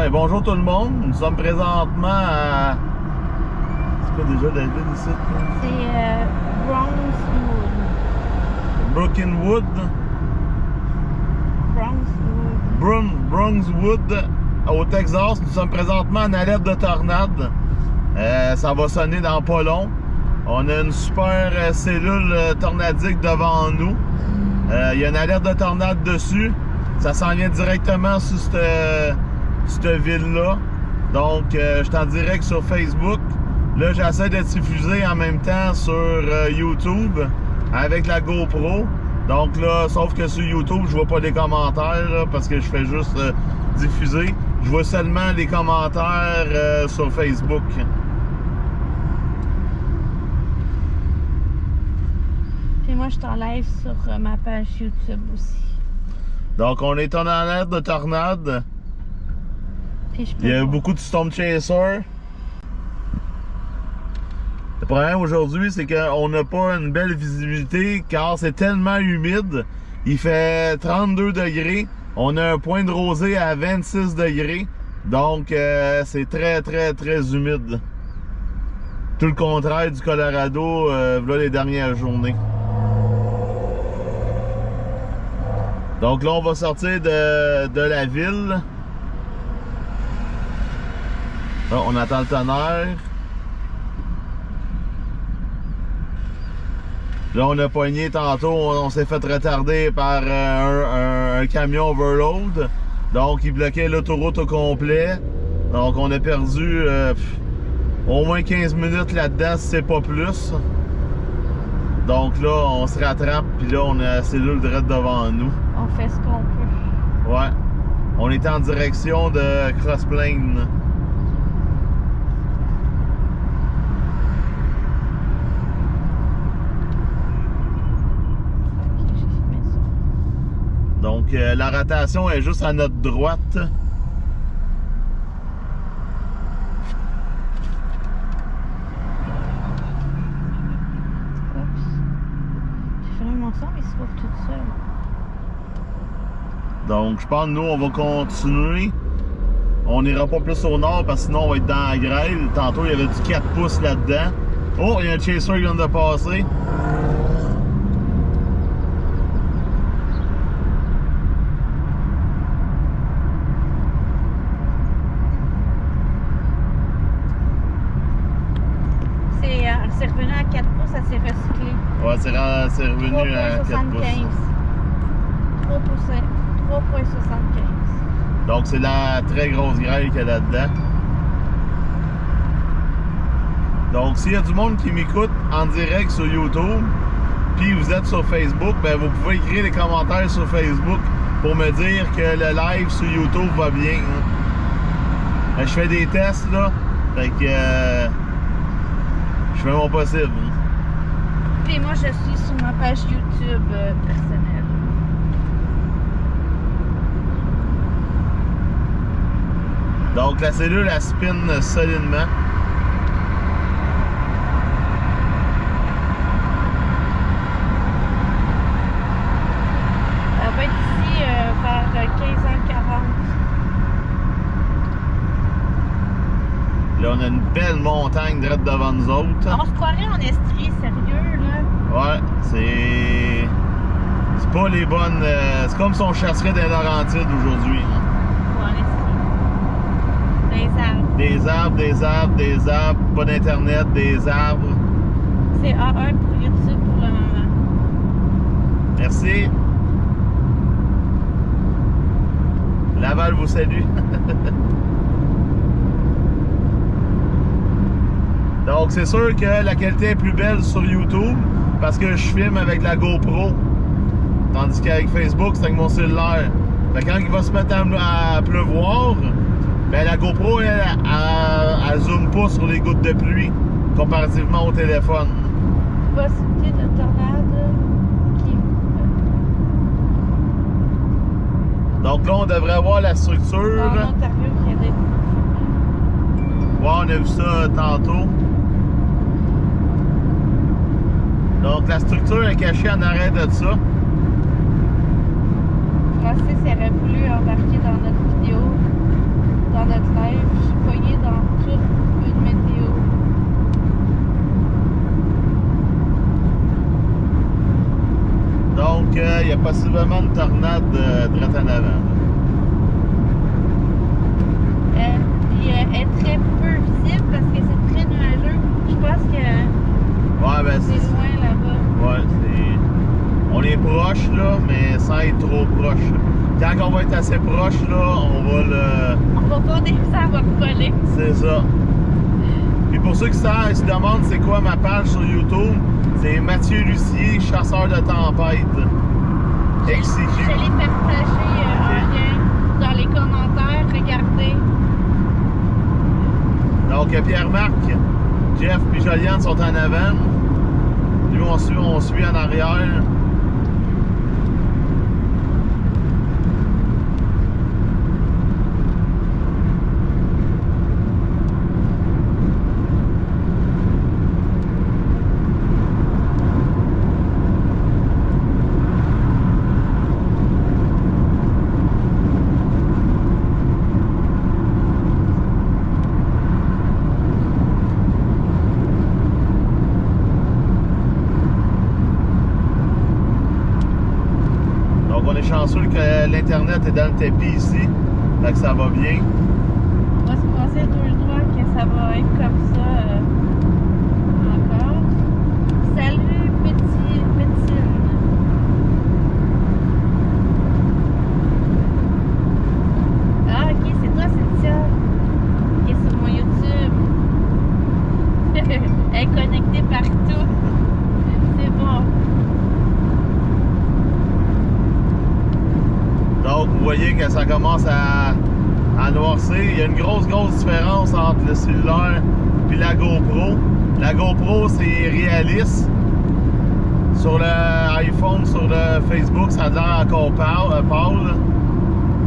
Ouais, bonjour tout le monde. Nous sommes présentement à... C'est quoi déjà la ville ici? C'est Bronxwood. Brokenwood. Bronxwood, au Texas. Nous sommes présentement en alerte de tornade. Ça va sonner dans pas long. On a une super cellule tornadique devant nous. Il y a une alerte de tornade dessus. Ça s'en vient directement sur cette ville-là. Donc, je suis en direct sur Facebook. Là, j'essaie de diffuser en même temps sur YouTube avec la GoPro. Donc là, sauf que sur YouTube, je vois pas les commentaires là, parce que je fais juste diffuser. Je vois seulement les commentaires sur Facebook. Puis moi, je suis en live sur ma page YouTube aussi. Donc, on est en alerte de tornade. Puis je peux Il y a voir. beaucoup de storm chasers. Le problème aujourd'hui, c'est qu'on n'a pas une belle visibilité car c'est tellement humide. Il fait 32 degrés. On a un point de rosée à 26 degrés. Donc, c'est très humide. Tout le contraire du Colorado, là, les dernières journées. Donc là, on va sortir de la ville. Là, on attend le tonnerre. Là, on a pogné tantôt, on s'est fait retarder par un camion overload. Donc, il bloquait l'autoroute au complet. Donc, on a perdu au moins 15 minutes là-dedans, si c'est pas plus. Donc là, on se rattrape, puis là, on a la cellule direct devant nous. On fait ce qu'on peut. Ouais. On est en direction de Cross Plains. Ok, j'ai filmé ça. Donc, la rotation est juste à notre droite. Oups. J'ai fermé mon son, mais il se trouve tout seul. Donc, je pense que nous, on va continuer. On n'ira pas plus au nord parce que sinon, on va être dans la grêle. Tantôt, il y avait du 4 pouces là-dedans. Oh, il y a un chaser qui vient de passer. C'est revenu à 4 pouces, ça s'est recyclé. Ouais, c'est revenu à 4 pouces. 3,75. Donc, c'est la très grosse grêle qu'il y a là-dedans. Donc, s'il y a du monde qui m'écoute en direct sur YouTube, puis vous êtes sur Facebook, ben vous pouvez écrire des commentaires sur Facebook pour me dire que le live sur YouTube va bien. Hein. Je fais des tests, là. Fait que je fais mon possible. Puis moi, je suis sur ma page YouTube personnelle. Donc, la cellule, elle spin solidement. Elle va être ici vers 15h40. Là, on a une belle montagne direct devant nous autres. On se croirait en Estrie, sérieux, là. Ouais, c'est pas les bonnes... c'est comme si on chasserait des Laurentides aujourd'hui. Ou en Estrie. Des arbres. Des arbres, pas d'internet, des arbres. C'est A1 pour YouTube pour le moment. Merci. Laval vous salue. Donc c'est sûr que la qualité est plus belle sur YouTube parce que je filme avec la GoPro. Tandis qu'avec Facebook, c'est avec mon cellulaire. Fait que quand il va se mettre à pleuvoir, ben la GoPro, elle zoome pas sur les gouttes de pluie comparativement au téléphone. Possibilité de tornade qui... Donc là, on devrait voir la structure. En Ontario, il y a des... Ouais, on a vu ça tantôt. Donc la structure est cachée en arrière de ça. Francis aurait voulu embarquer dans notre vidéo. dans notre live. Je suis pognée dans toute une météo. Donc, il y a possiblement une tornade droite en avant. Elle est très peu visible parce que c'est très nuageux. Je pense que Ouais, ben c'est loin là-bas. Ouais, c'est. On est proche là, mais sans être trop proche. Quand on va être assez proche là, on va le. On va pas des ça va voler. C'est ça. Puis pour ceux qui se demandent c'est quoi ma page sur YouTube, c'est Mathieu Lucier, chasseur de tempête. Je l'ai partagé en lien dans les commentaires. Regardez. Donc Pierre-Marc, Jeff et Joliane sont en avant. Nous on suit en arrière. On est chanceux que l'Internet est dans le tapis ici. Fait que ça va bien. On va se passer deux doigts que ça va être comme ça encore. Salut petite. Ah ok, c'est toi Cynthia. Ok, sur mon YouTube. Elle est connectée partout. C'est bon. Donc, vous voyez que ça commence à noircir. Il y a une grosse différence entre le cellulaire et la GoPro. La GoPro, c'est réaliste. Sur l'iPhone, sur le Facebook, ça a l'air encore pâle.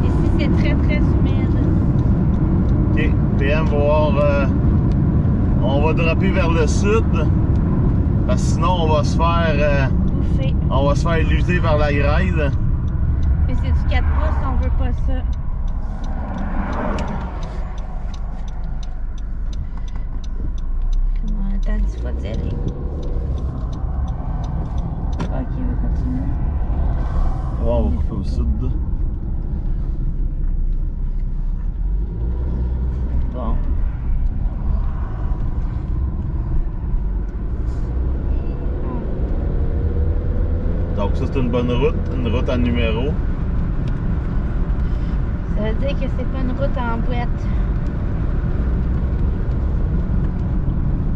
Ici, c'est très humide. OK. PM va voir... on va dropper vers le sud. Parce que sinon, on va se faire... Bouffer. on va se faire lutter par la grêle. Mais c'est du 4 pouces, on veut pas ça. On attend 10 fois d'y aller. Ok, on va continuer. Ouais, on va couper au sud. Bon. Donc ça, c'est une bonne route, une route en numéro. Ça veut dire que c'est pas une route en boîte.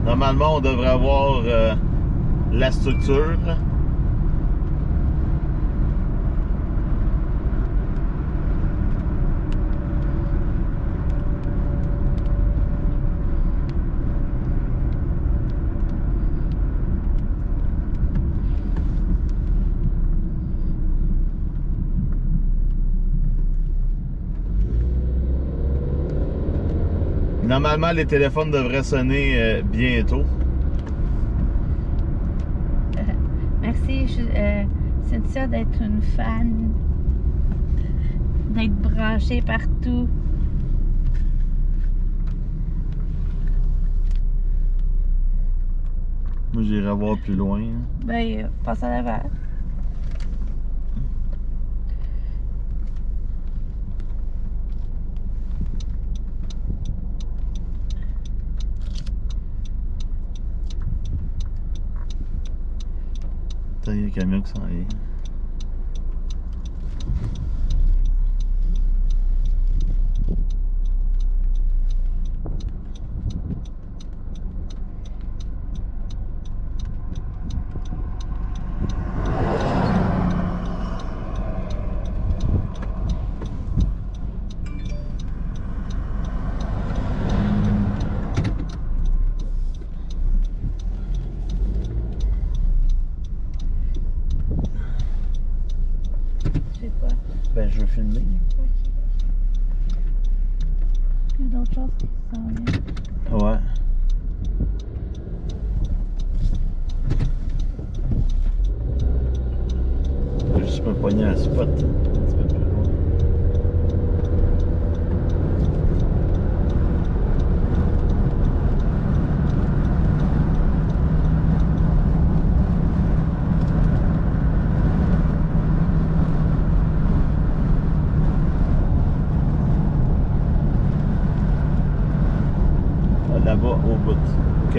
Normalement, on devrait avoir la structure. Normalement, les téléphones devraient sonner bientôt. Merci, Cynthia, d'être une fan. D'être branchée partout. Moi, j'irai voir plus loin. Ben, passe à l'avant. Il y a un camion qui s'en vient. Ben, je veux filmer. Il y a d'autres choses qui s'en viennent. Ouais. Je vais juste me pogner un spot un petit peu plus loin.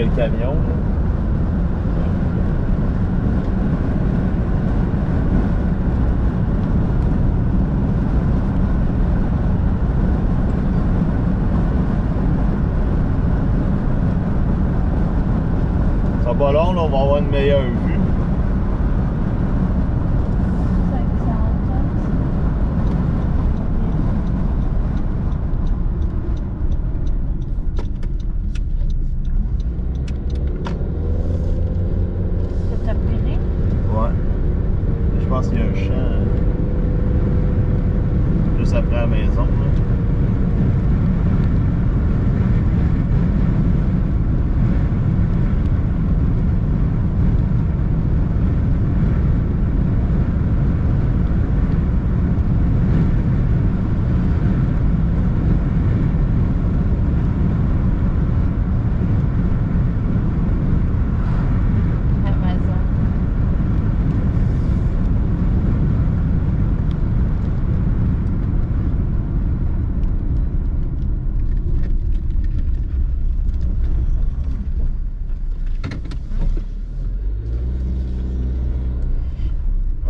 que le camion. Là. Ça va pas long, là, on va avoir une meilleure vue. Je pense qu'il y a un champ juste après la maison. Là.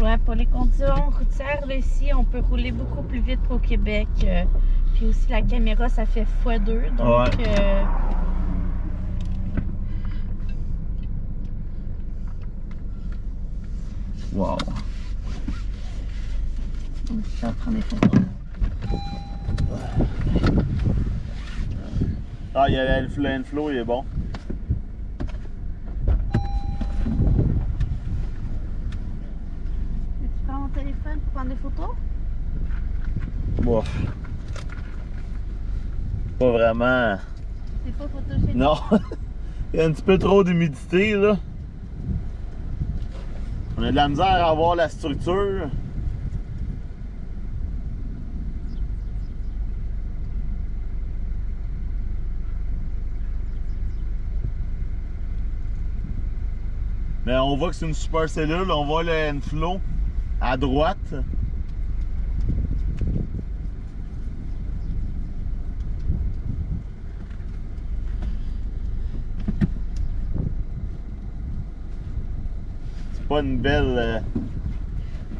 Ouais, pour les conditions routières, là, ici, on peut rouler beaucoup plus vite qu'au Québec. Puis aussi, la caméra, ça fait x2. Donc, ouais. Wow. On va prendre des photos. Ah, il y a le flow, il est bon. Tu prends mon téléphone pour prendre des photos? Bof. Pas vraiment. C'est pas photogénique? Non. Il y a un petit peu trop d'humidité, là. On a de la misère à avoir la structure. Mais on voit que c'est une super cellule. On voit le Enflow à droite. C'est pas une belle...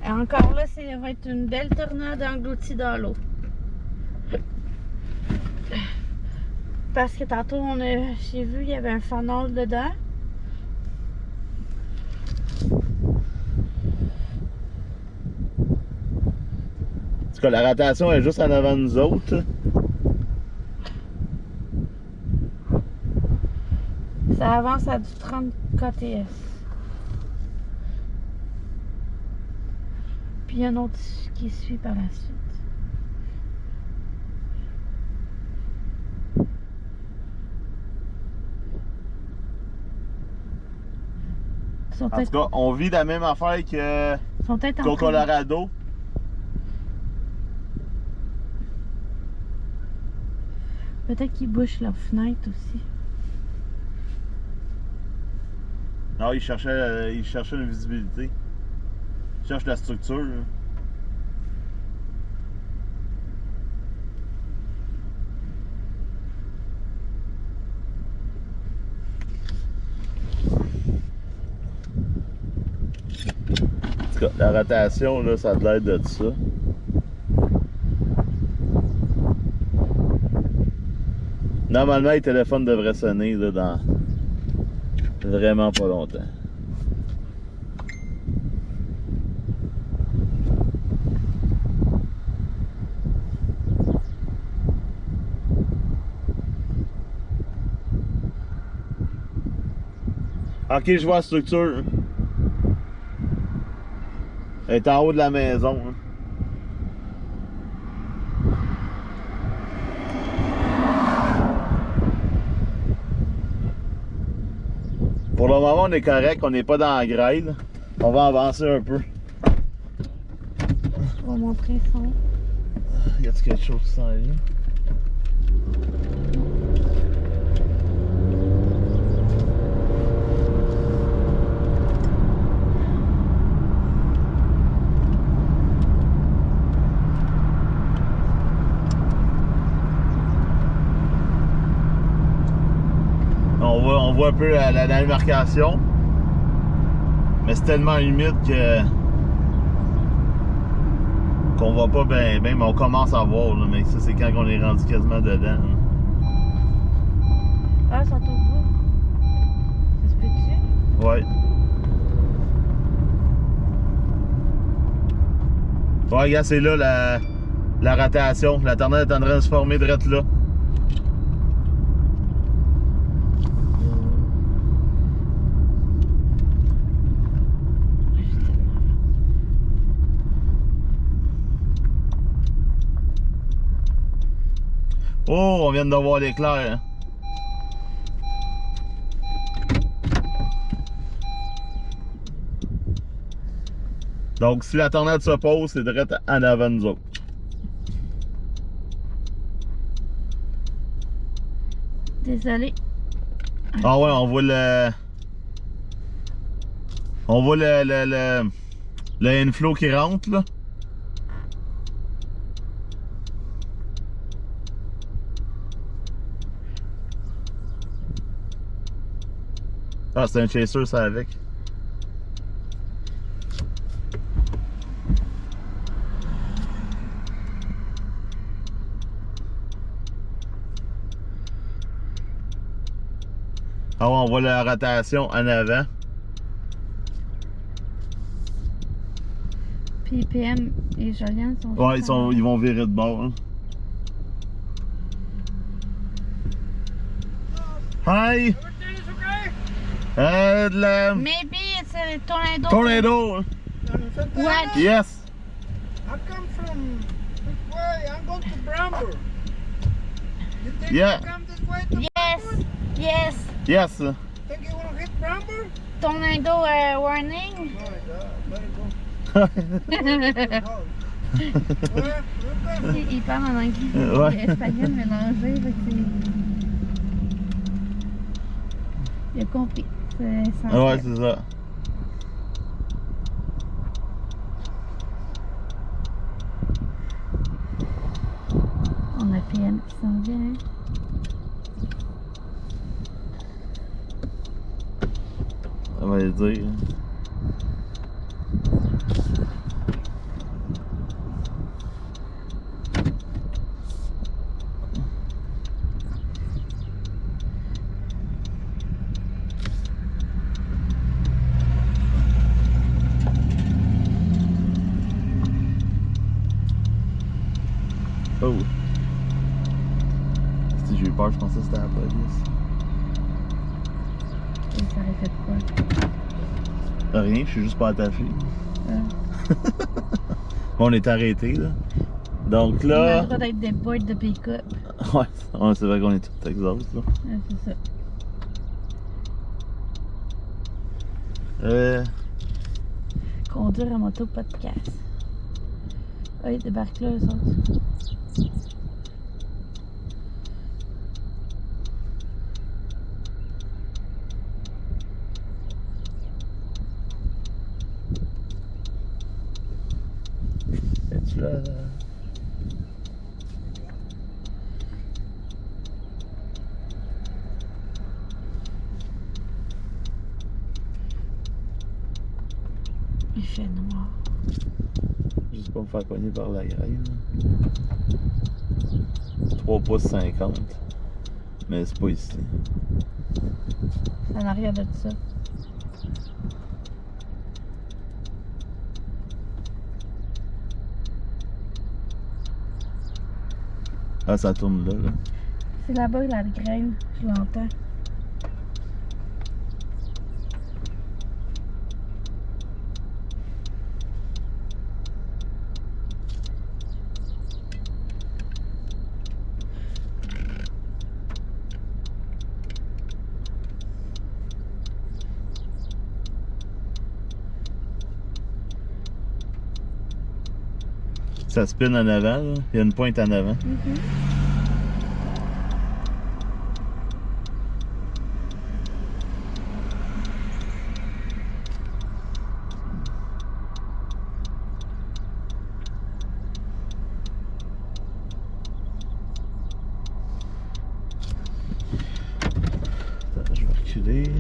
Encore là, ça va être une belle tornade engloutie dans l'eau. Parce que tantôt, j'ai vu, il y avait un funnel dedans. En tout cas, la rotation est juste en avant de nous autres. Ça avance à du 30 kts. Puis il y a un autre qui suit par la suite. En tout cas, on vit la même affaire qu'au Colorado. Peut-être qu'ils bouchent leur fenêtre aussi. Non, il cherchait une visibilité. Il cherche la structure. Là. En tout cas, la rotation, là, ça a l'air de ça. Normalement, les téléphones devraient sonner là, dans vraiment pas longtemps. Ok, je vois la structure. Elle est en haut de la maison. Hein. Pour le moment, on est correct, on n'est pas dans la grêle. On va avancer un peu. Je vais montrer ça. Y a-t-il quelque chose qui s'en vient? On on voit un peu la démarcation. Mais c'est tellement humide qu'on voit pas bien, mais on commence à voir, là, mais ça c'est quand on est rendu quasiment dedans. Là. Ah, ils sont au bout. Ça se peut-tu? Ouais. Ouais, regarde, c'est là la rotation. La tornade est en train de se former direct là. Oh, on vient de voir l'éclair. Hein. Donc, si la tornade se pose, c'est direct en avant de nous autres. Désolé. Ah ouais, on voit le... On voit le inflow qui rentre, là. Ah, c'est un chaser, ça, avec. Ah ouais, on voit la rotation en avant. Puis PM et Joliane sont... Ouais, ils vont virer de bord. Hein. Hi! Maybe it's a tornado. Tornado! What? Yes! I come from this way. I'm going to Bramber. You think Yeah. you come this way to Yes. Bramber? Yes. Yes! Think you want to hit Bramber? Tornado warning. Oh my God, let it go. Where? Il parle en anglais Ouais. et espagnol mélangé. Fait que c'est... Il a compris. C'est essentiel. Ouais, c'est ça. On a PM qui s'en vient. Ça va le dire. Oh! Si j'ai eu peur, je pensais que c'était la police. Et ça aurait fait quoi? Rien, je suis juste pas attaché. Ah. On est arrêté là. Donc On a là. le droit d'être des boys de pick-up. Ouais, c'est vrai qu'on est tout Texas là. Ah, c'est ça. Conduire en moto, pas de casse. Ah, ils débarquent là, eux autres. Es-tu là? Il fait noir. Juste pas me faire cogner par la grève. 3 pouces 50. Mais c'est pas ici. C'est en arrière de ça. Ah, ça tourne là. C'est là-bas la grève, je l'entends. Ça spin en avant, là. Il y a une pointe en avant. Attends, je vais reculer. reculer.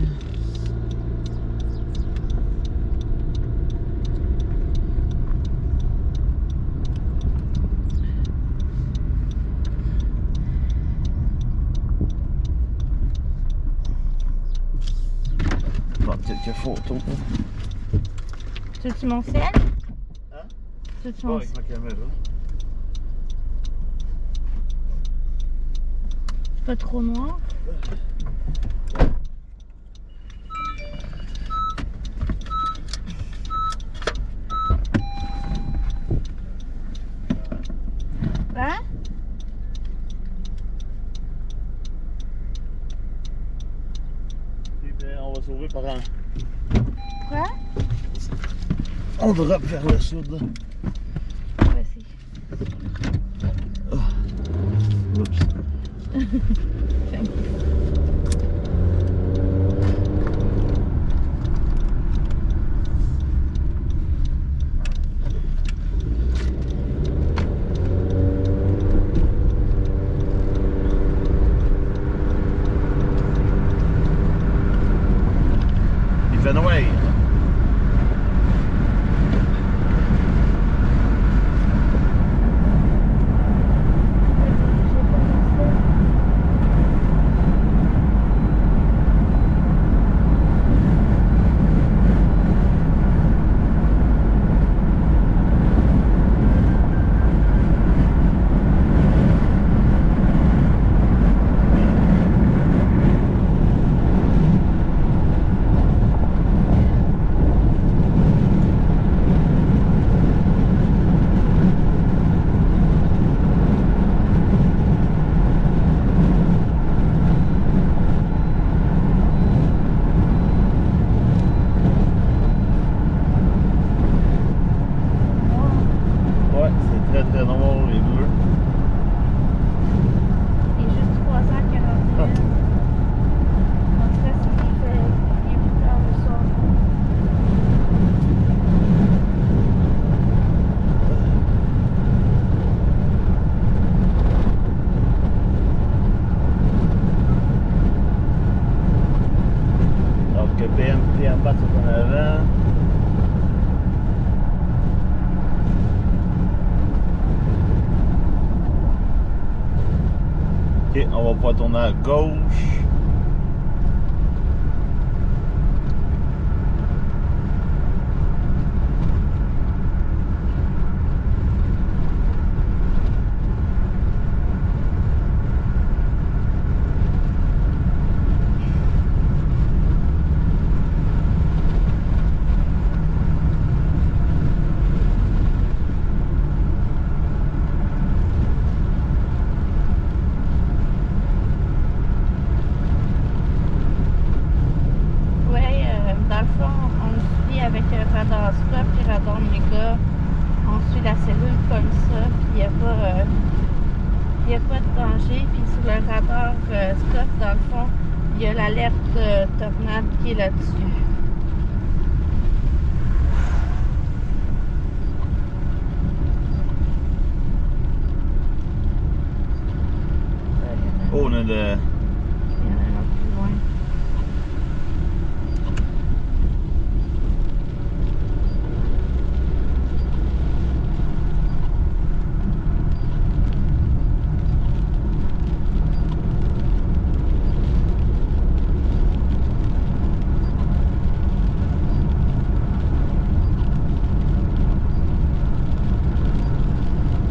Prendre quelques photos. Tu veux-tu mon ciel? Hein? Tu veux-tu Pas mon avec ciel? ma caméra. C'est pas trop noir? Hein? Et bien, on va sauver par un. Quoi? On drop vers le sud. Vas-y. Oups. Il fait noir. Ouais, c'est très très noir et bleu. Il est juste 3h41. En tout cas, c'est qu'il fait 8h le soir. Donc PMP en bas, tout en avant. Ok, on va pouvoir tourner à gauche. Dans le fond, on suit avec radar stop et radar méga. On suit la cellule comme ça, puis il n'y a pas de danger. Puis sur le radar stop, dans le fond, il y a l'alerte tornade qui est là-dessus. Oh, on a le. Il y en a un autre plus loin.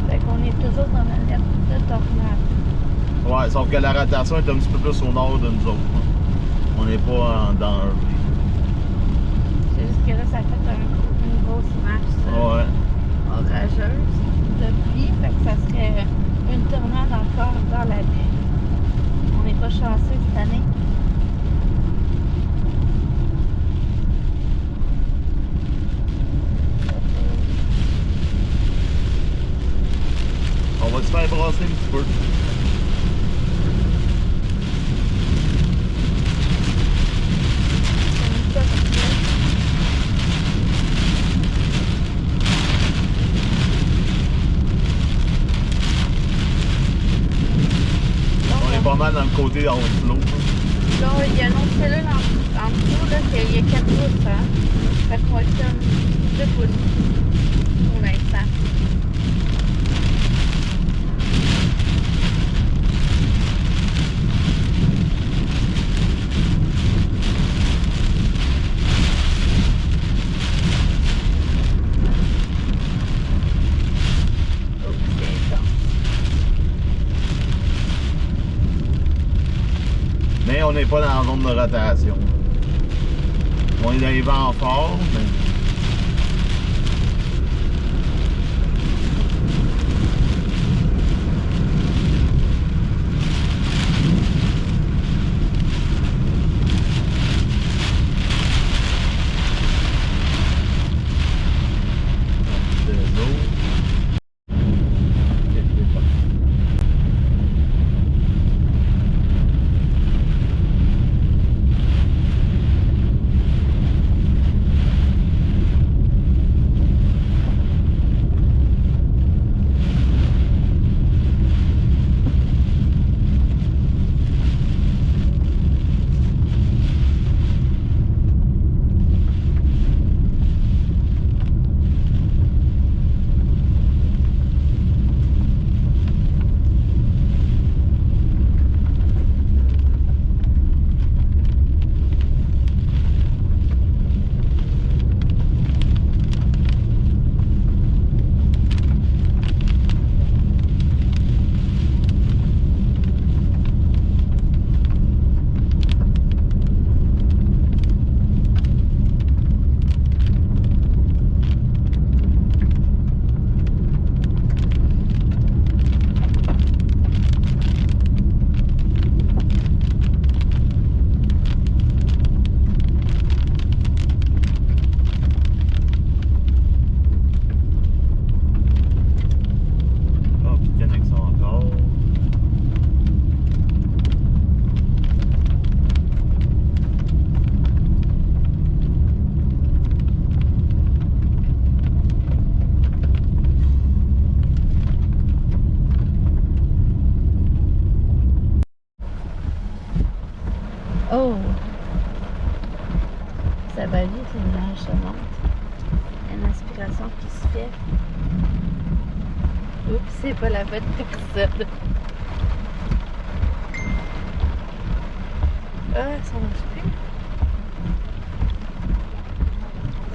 Fait qu'on est toujours dans l'alerte de tornade. Ouais, sauf que la rotation est un petit peu plus au nord de nous autres. On n'est pas en danger. C'est juste que là, ça fait une grosse masse Ouais. orageuse de pluie. Fait que ça serait une tornade encore dans la nuit. On n'est pas chanceux cette année. On va se faire brasser un petit peu. On est pas mal dans le côté en haut de l'eau. Là, il y a une autre cellule en dessous, là, il y a 4 pouces, hein. Fait qu'on va comme 2 pouces pour l'instant. Mais on n'est pas dans la zone de rotation. On est dans les vents forts, mais... Oh! Ça va vite, le nuage se monte. Il y a une aspiration qui se fait. Oups, c'est pas la bonne personne. Ah, ça marche plus.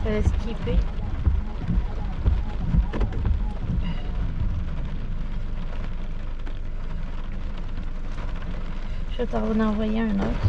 Ça va skipper. Je vais t'en envoyer un autre.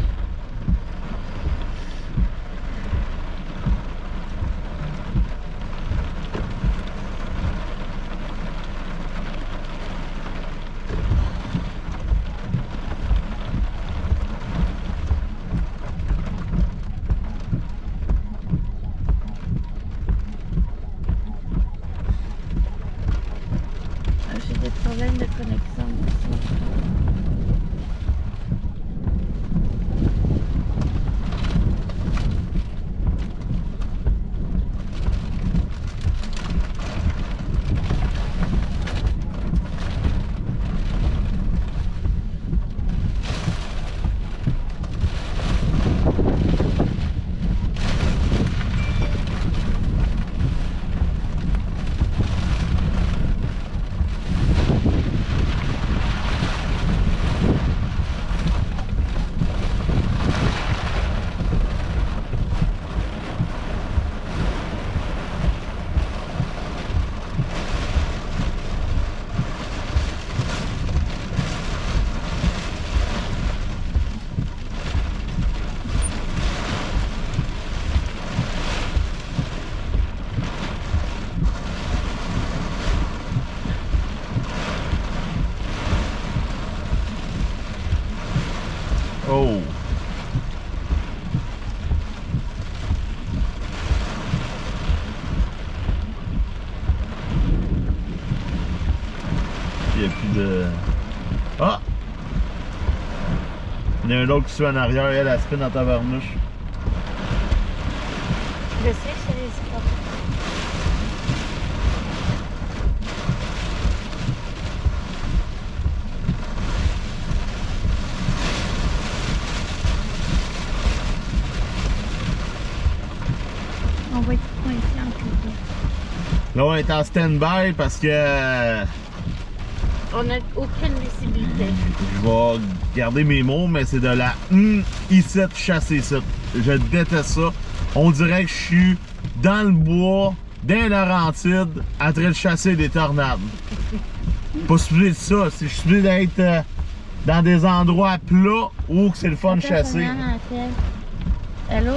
J'ai des problèmes de connexion aussi. Oh! Il n'y a plus de... Ah! Il y en a un autre qui suit en arrière, elle spin dans ta varnouche. Je sais, je les ai pas. Là, on est en stand-by parce que On n'a aucune visibilité. je vais garder mes mots, mais c'est de la ici chasser ça. Je déteste ça. On dirait que je suis dans le bois, dans les Laurentides, en train de chasser des tornades. Pas supposé de ça. C'est supposé d'être dans des endroits plats où c'est le fun de chasser. Allô?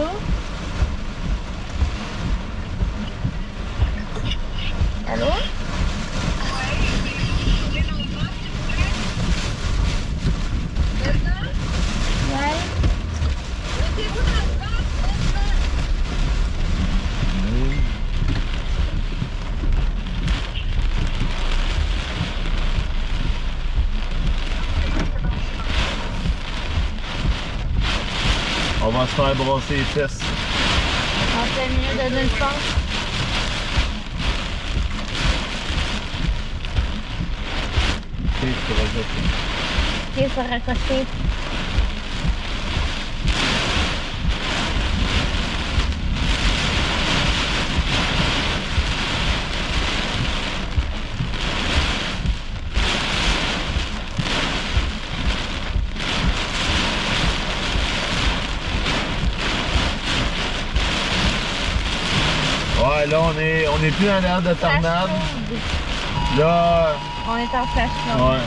Allô? Ouais. On va se faire brosser les fesses. On fait mieux de donner une chance. Ok, je te rajoute. Ok, faut raccrocher. Ouais, là, on est plus dans l'air de tornade. Flash Là, on est en flash mode. ouais.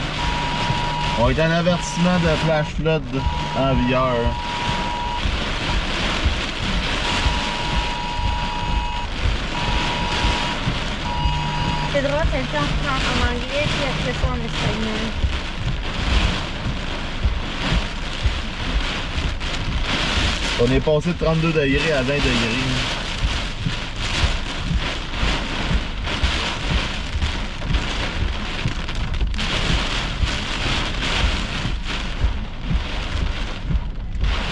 On est en avertissement de flash flood en vigueur. C'est drôle, c'est le temps en anglais puis après ça en espagnol. On est passé de 32 degrés à 20 degrés.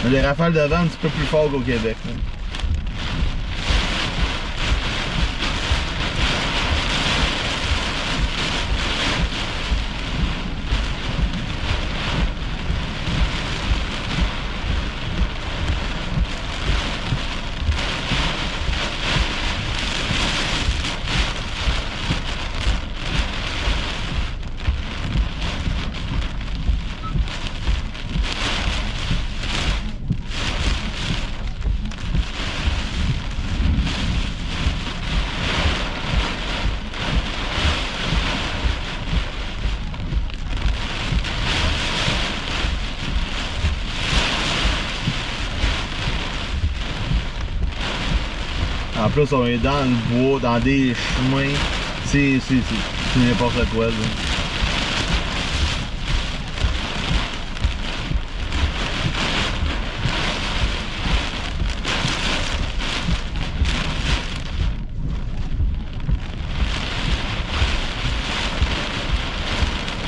Mais les rafales de vent un petit peu plus fort qu'au Québec. Là. En plus, on est dans le bois, dans des chemins. C'est n'importe quoi. Là.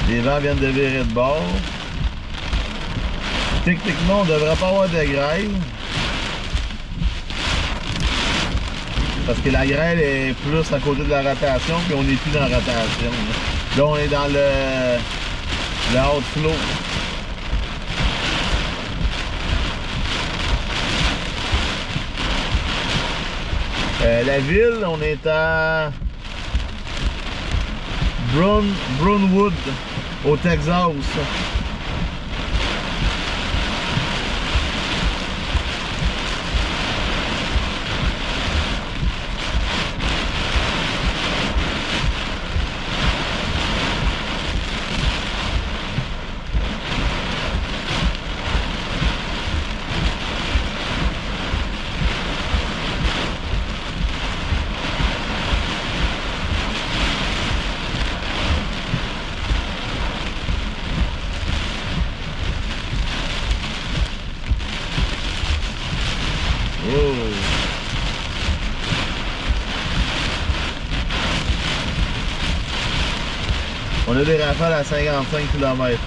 Les vents viennent de virer de bord. Techniquement, on devrait pas avoir de grêle. Parce que la grêle est plus à côté de la rotation, puis on n'est plus dans la rotation. Là, on est dans le outflow. La ville, on est à Brownwood, au Texas. On a des rafales à 55 km.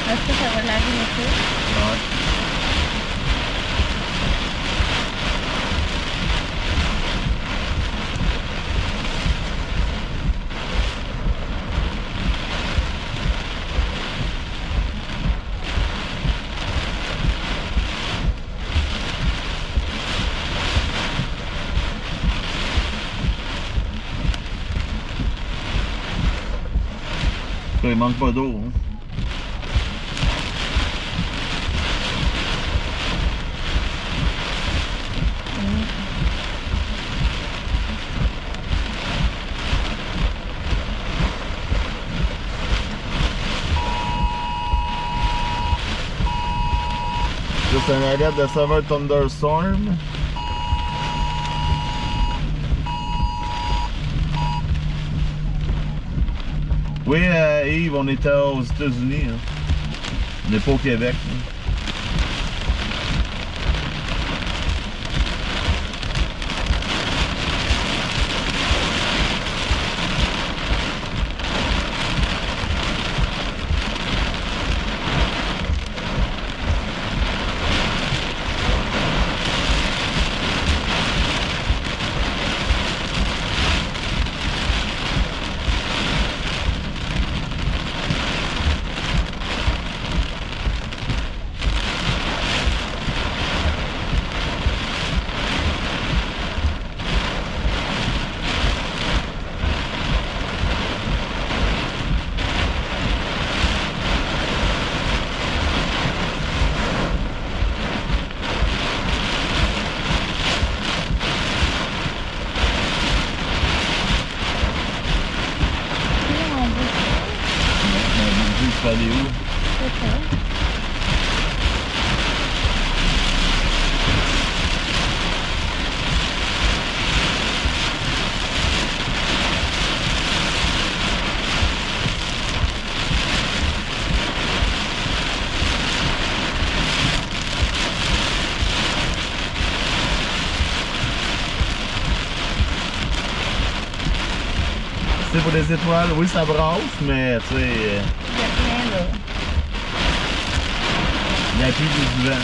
Est-ce que ça va laver un peu? Ouais. cas, il manque pas d'eau. Hein. C'est une alerte de Severe Thunderstorm. Oui, Yves, on était aux États-Unis. Hein. On n'est pas au Québec. Hein. Tu vas aller où? C'est C'est pour des étoiles, oui ça brasse, mais tu sais, Il n'y a rien là. il n'y a plus du vent.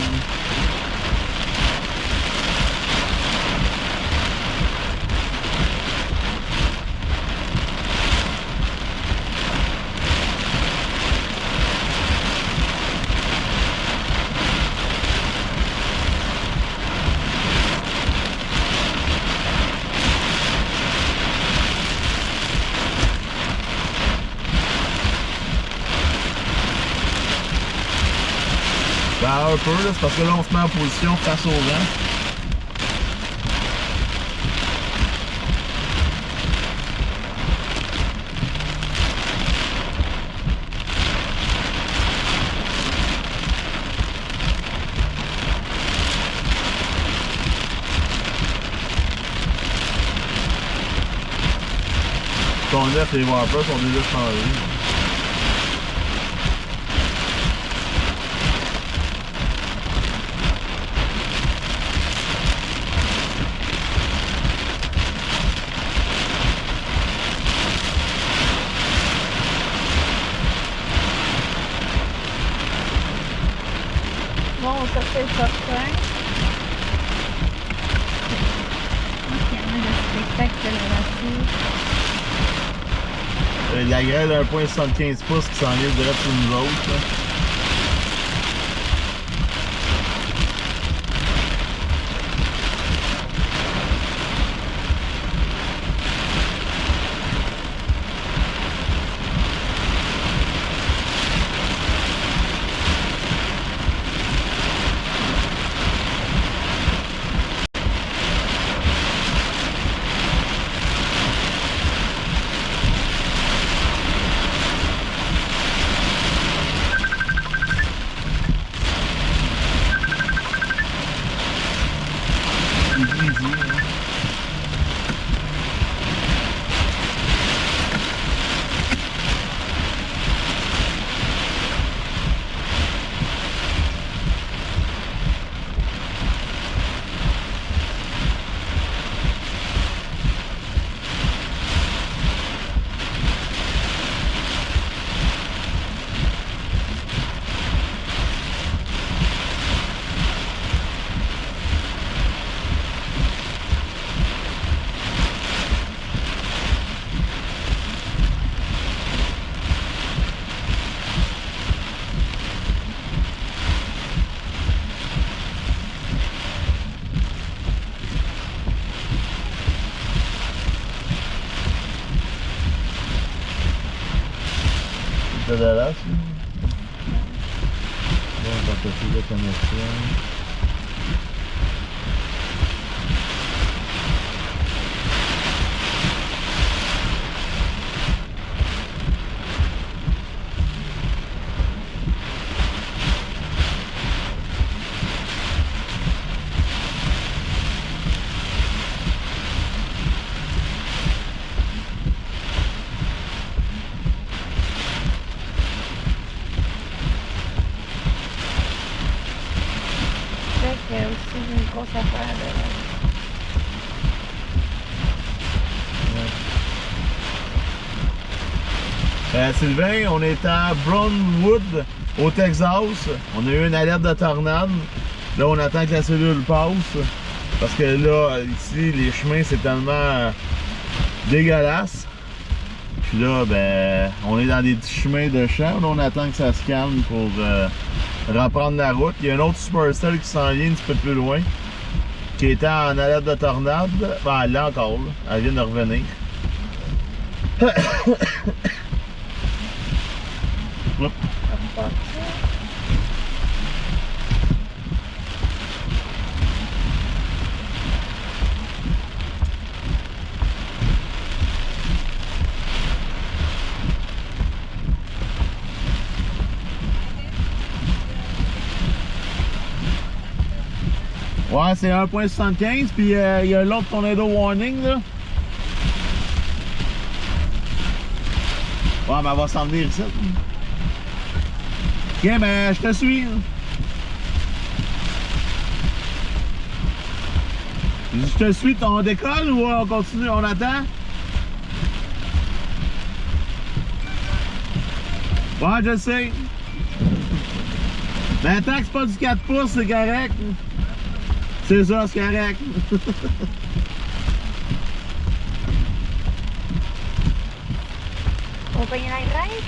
Ben, un peu, là, c'est parce que là, on se met en position face au vent. Ton neuf, les wipers sont déjà changés. Bon, ça c'est certain. Il y a le spectacle de la nature. La grêle de 1,75 pouces qui s'en est direct sur nous autres. Là. à Dallas. Là. Bon, tentative de connexion. Il y a aussi une grosse affaire de... Sylvain, on est à Brownwood, au Texas. On a eu une alerte de tornade. Là, on attend que la cellule passe. Parce que là, ici, les chemins, c'est tellement dégueulasse. Puis là, ben, on est dans des petits chemins de champ. Là, on attend que ça se calme pour reprendre la route. Il y a un autre Supercell qui s'en vient un petit peu plus loin, qui était en alerte de tornade. Ben, elle l'est encore, là. Elle vient de revenir. Ouais, c'est 1.75, puis il y a l'autre tornado warning, là. Ouais, ben elle va s'en venir ici. Ok, ben je te suis. Je te suis, on décolle ou on continue, on attend? Ouais, je sais. Mais tant que c'est pas du 4 pouces, c'est correct. C'est ça, c'est correct. On va y aller?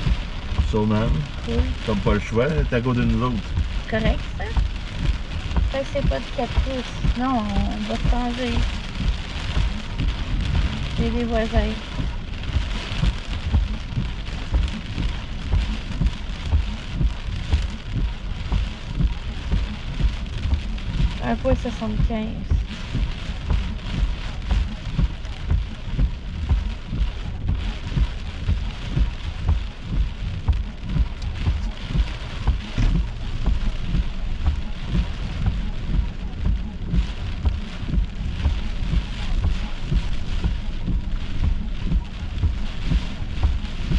Sûrement. Oui. Comme pas le choix, t'es à côté de nous autres. Correct, ça? Ça, c'est pas du 4 pouces. Non, on va se changer. J'ai des voisins. Un point 75.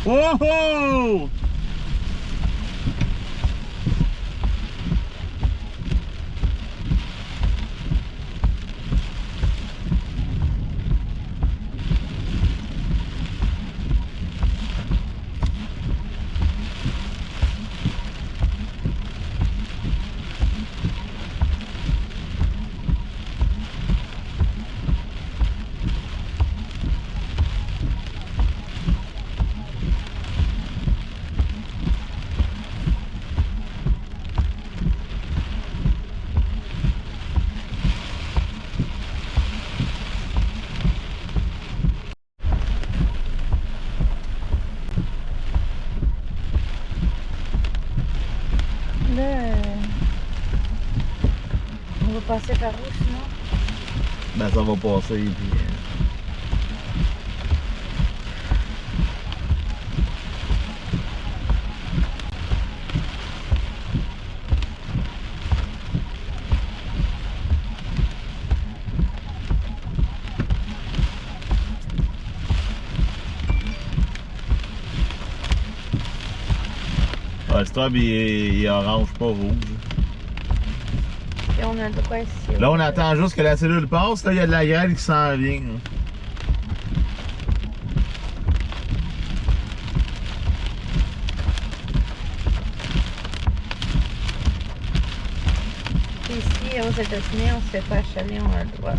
Oh oh! On va passer par où sinon? Ben ça va passer puis... le stop il est orange, pas rouge. Et on a le droit ici. Là, on attend juste que la cellule passe. Là, il y a de la grêle qui s'en vient. Ici, aux États-Unis, on se fait pas achaler, on a le droit.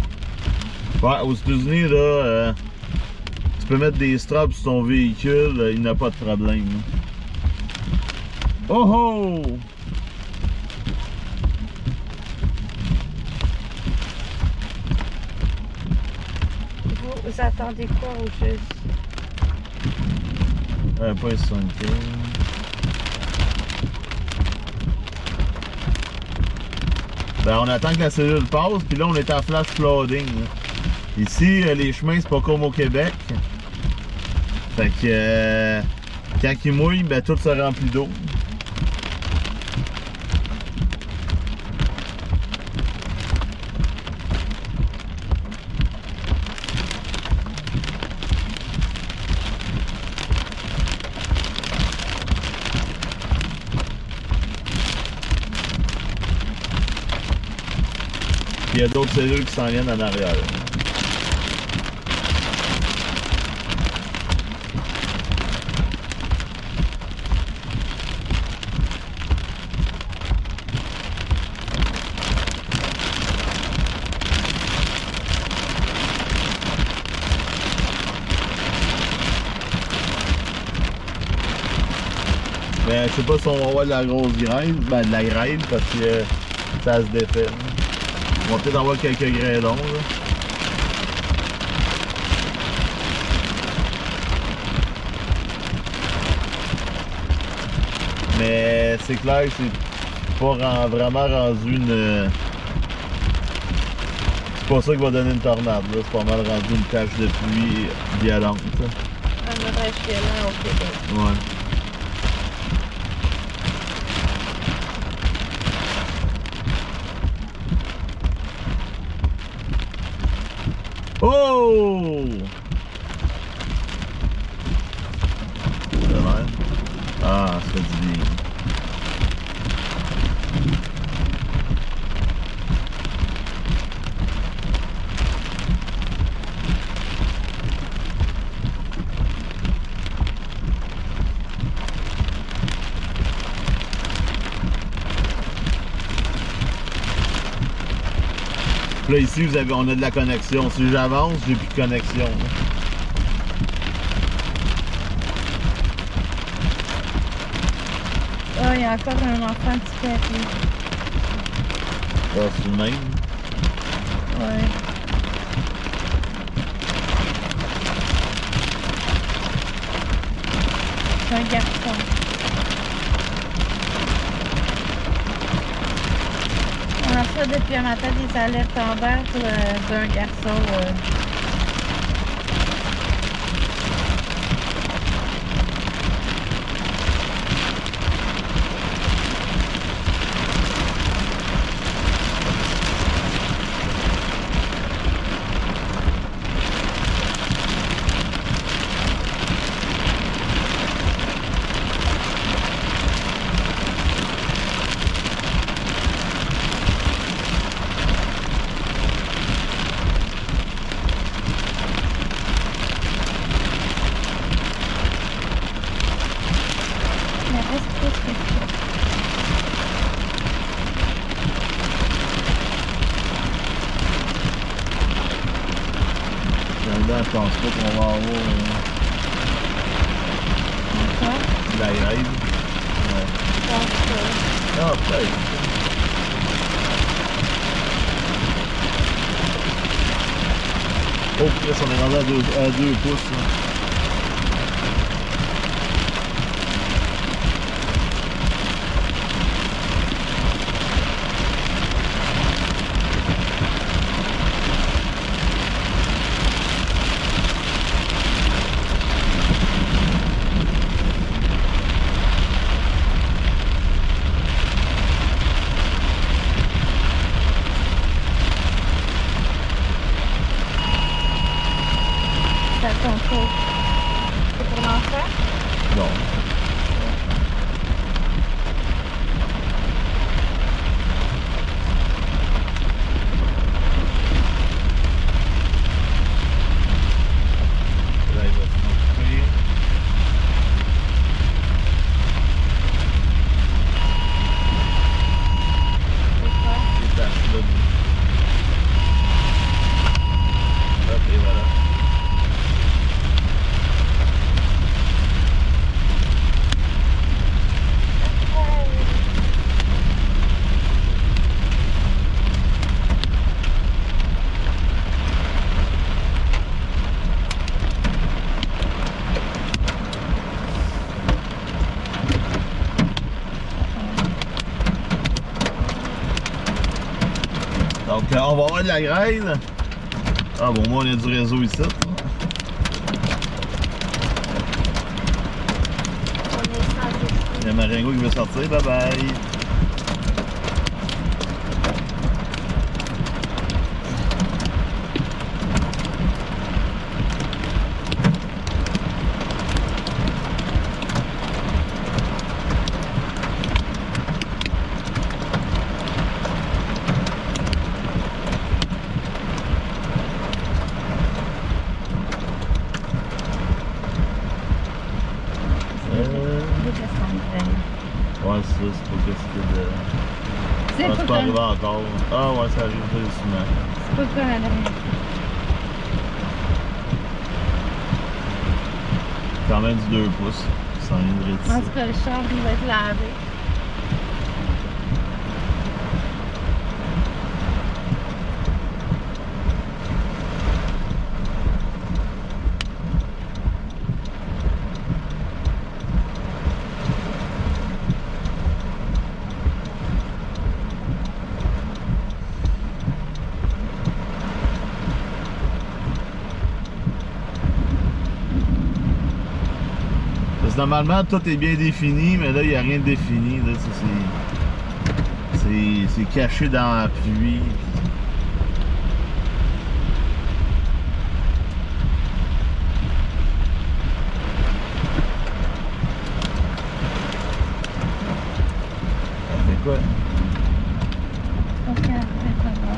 Ouais, aux États-Unis, là, tu peux mettre des straps sur ton véhicule, il n'y a pas de problème. Oh oh! Vous attendez quoi au juste? Pas 75. Ben, on attend que la cellule passe, puis là, on est en flash flooding. Là. Ici, les chemins, c'est pas comme au Québec. Fait que quand il mouille, ben, tout se remplit d'eau. Il y a d'autres cellules qui s'en viennent en arrière. Mais je sais pas si on va avoir de la grosse graisse, ben de la graisse parce que ça se défait. On va peut-être avoir quelques grêlons là. Mais c'est clair que c'est pas vraiment rendu une... C'est pas ça qui va donner une tornade là, c'est pas mal rendu une tache de pluie violente. Un orage violent au Québec. Ouais. Oh! C'est vrai? Ah, ça fait du bien. Là ici on a de la connexion. Si j'avance, j'ai plus de connexion. Là. Ah, il y a encore un enfant disparu. Ah, c'est le même. Ouais. C'est un garçon. On reçoit depuis un matin des alertes en vert d'un garçon. Là, je pense pas qu'on va avoir de la grève. Ouais. Ah, peut-être. Oh, Chris, on est rendu à 2 pouces. Là. Ça contrôle. Donc, on va avoir de la grêle. Ah bon, moi, on a du réseau ici. On est sans défi. Il y a Maringo qui veut sortir. Bye bye. Ouais, c'est ça, c'est pas que c'était de. C'est Ah, pas c'est pas comme... arrivé encore. Ah ouais, ça arrive très souvent. C'est pas comme la dernière. Quand même du 2 pouces. Sans une En réticence. tout cas, le char, il va être lavé. Parce que normalement, tout est bien défini, mais là, il n'y a rien de défini. Là, c'est caché dans la pluie. Ça fait quoi? Ok, après, ça va.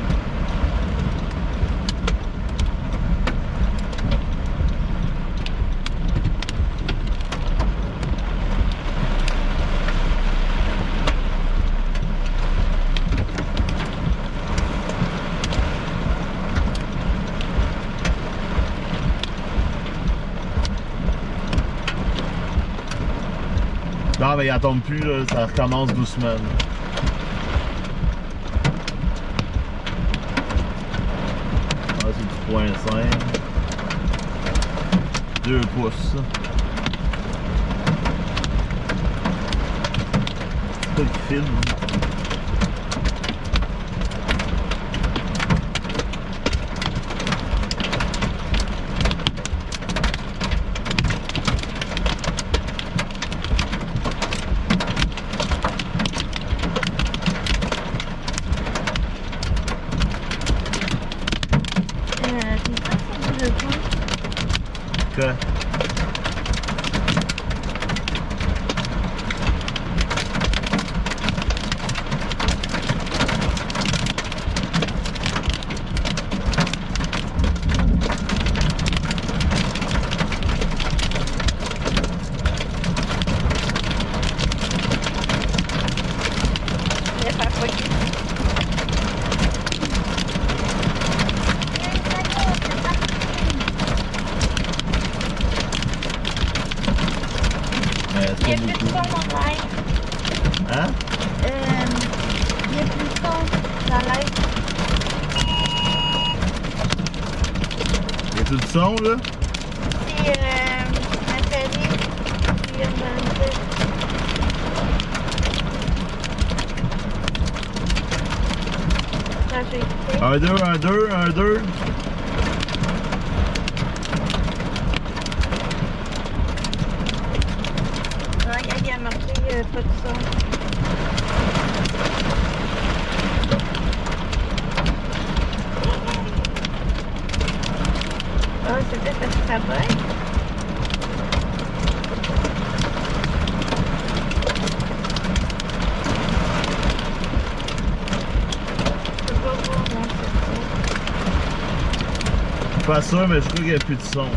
Non, mais il en tombe plus, là, ça recommence doucement. Là. Ah, c'est du 0.5. 2 pouces. C'est pas qui filme. Que... Il y a plus de son, mon live. Hein? Il y a plus de son dans live. Il y a tout le son, là? C'est Nathalie qui vient de me dire. Là, j'ai écouté. 1, 2, 1, 2, 1, 2. Regarde, il y a marqué pas de son. Ah, c'est peut-être parce que ça bug. Je peux pas voir, non, c'est Pas sûr, mais je crois qu'il n'y a plus de son.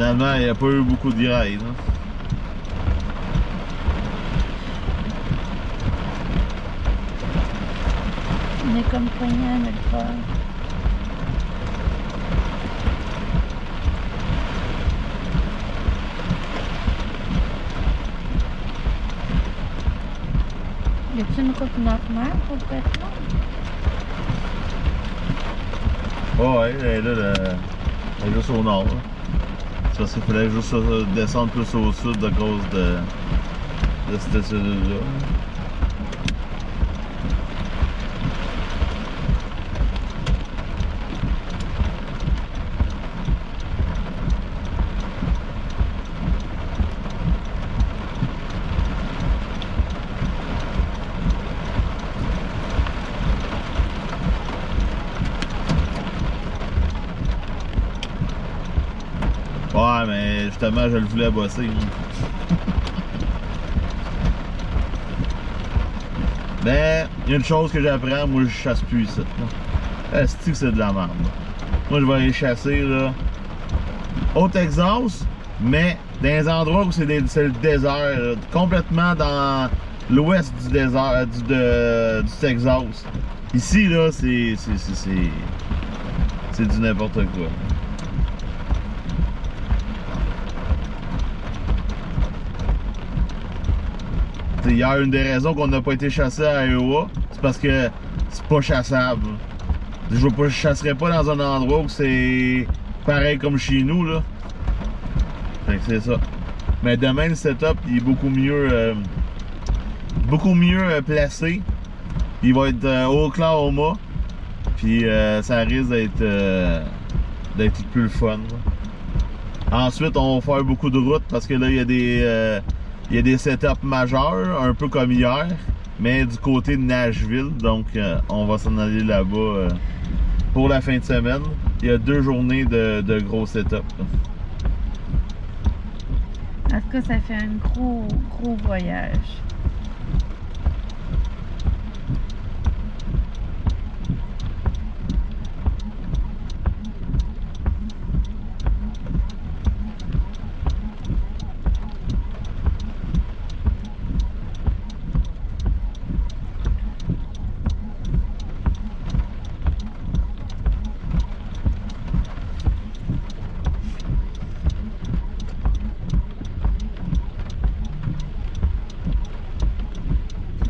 Finalement, il n'y a pas eu beaucoup de graille. On est comme poignés à notre part. Y a-t-il une route normale pour le pétrole? Oh ouais, elle est là, elle est juste au nord. Là. C'est parce qu'il fallait juste descendre plus au sud à cause de cette cellule-là. Ouais, mais justement, je le voulais bosser. Mais, il y a une chose que j'apprends, moi je chasse plus ici. Est-ce que c'est de la merde? Moi je vais aller chasser là, au Texas, mais dans les endroits où c'est le désert, là, complètement dans l'ouest du désert du Texas. Ici là, c'est du n'importe quoi. Il y a une des raisons qu'on n'a pas été chassé à Iowa, c'est parce que c'est pas chassable. Je chasserais pas dans un endroit où c'est pareil comme chez nous là. Fait que c'est ça. Mais demain le setup il est beaucoup mieux placé. Il va être au Oklahoma. Puis ça risque d'être plus le fun. Ensuite on va faire beaucoup de routes parce que là il y a des setups majeurs, un peu comme hier, mais du côté de Nashville. Donc, on va s'en aller là-bas pour la fin de semaine. Il y a 2 journées de gros setups. En tout cas, ça fait un gros voyage.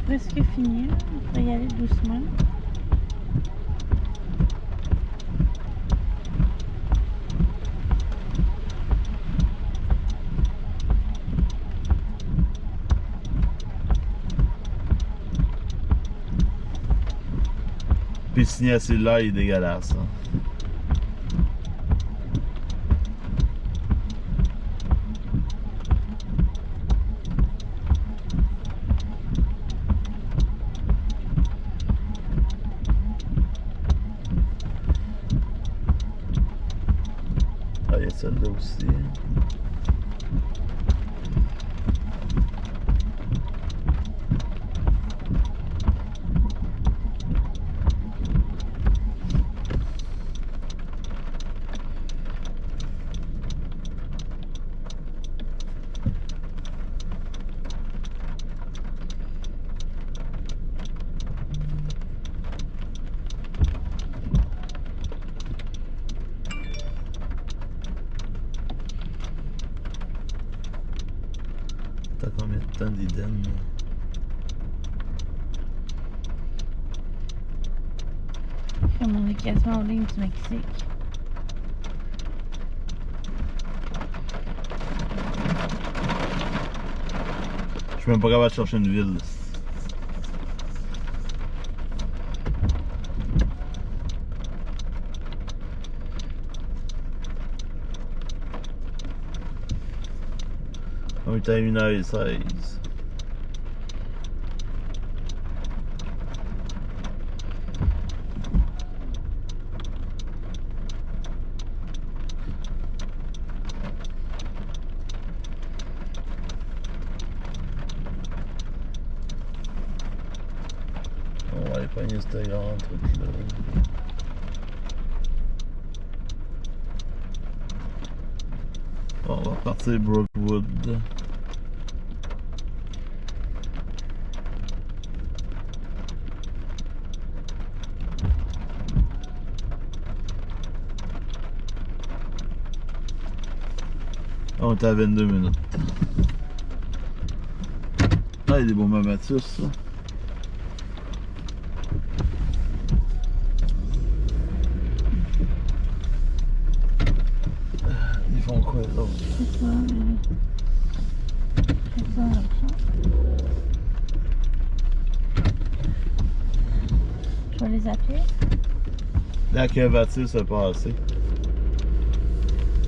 Presque fini, on va y aller doucement. Puis ce niacin-là, il est dégueulasse. Hein. Ah, il y a celle-là aussi. T'as combien de temps d'Eden? Je fais mon déplacement en ligne du Mexique. Je suis même pas capable de chercher une ville. On est à 1h16. On va aller pogner ce grand truc là. Bon, on va partir Brookwood. On est à 22 minutes. Ah, il y a des beaux Mamattus, ça. Ils font quoi, là? C'est ça, mais... C'est ça, ça. Je vais les appeler. La que va-t-il se passer?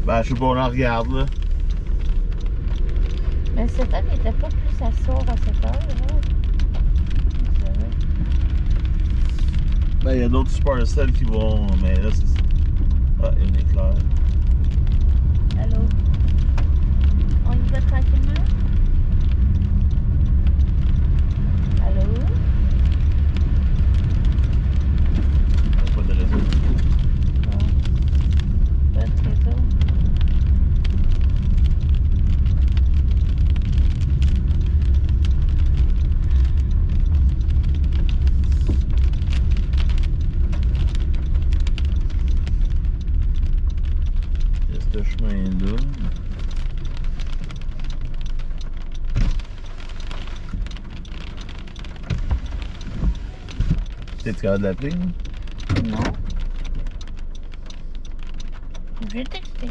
Ben, je sais pas, on en regarde, là. Mais cet homme, il était pas plus à sourd à cette heure, là. C'est vrai. Ben, il y a d'autres Supercell qui vont. Mais là, c'est. Ah, il y a un éclair. Allô? On y va tranquillement? Allô? Il n'y a pas de réseau. Non. Pas de réseau. Il y a ce chemin-là. T'es capable de l'appeler? Non. Je vais texter.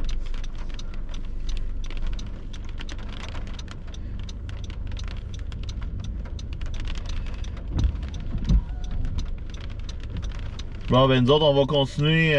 Bon, ben, nous autres, on va continuer.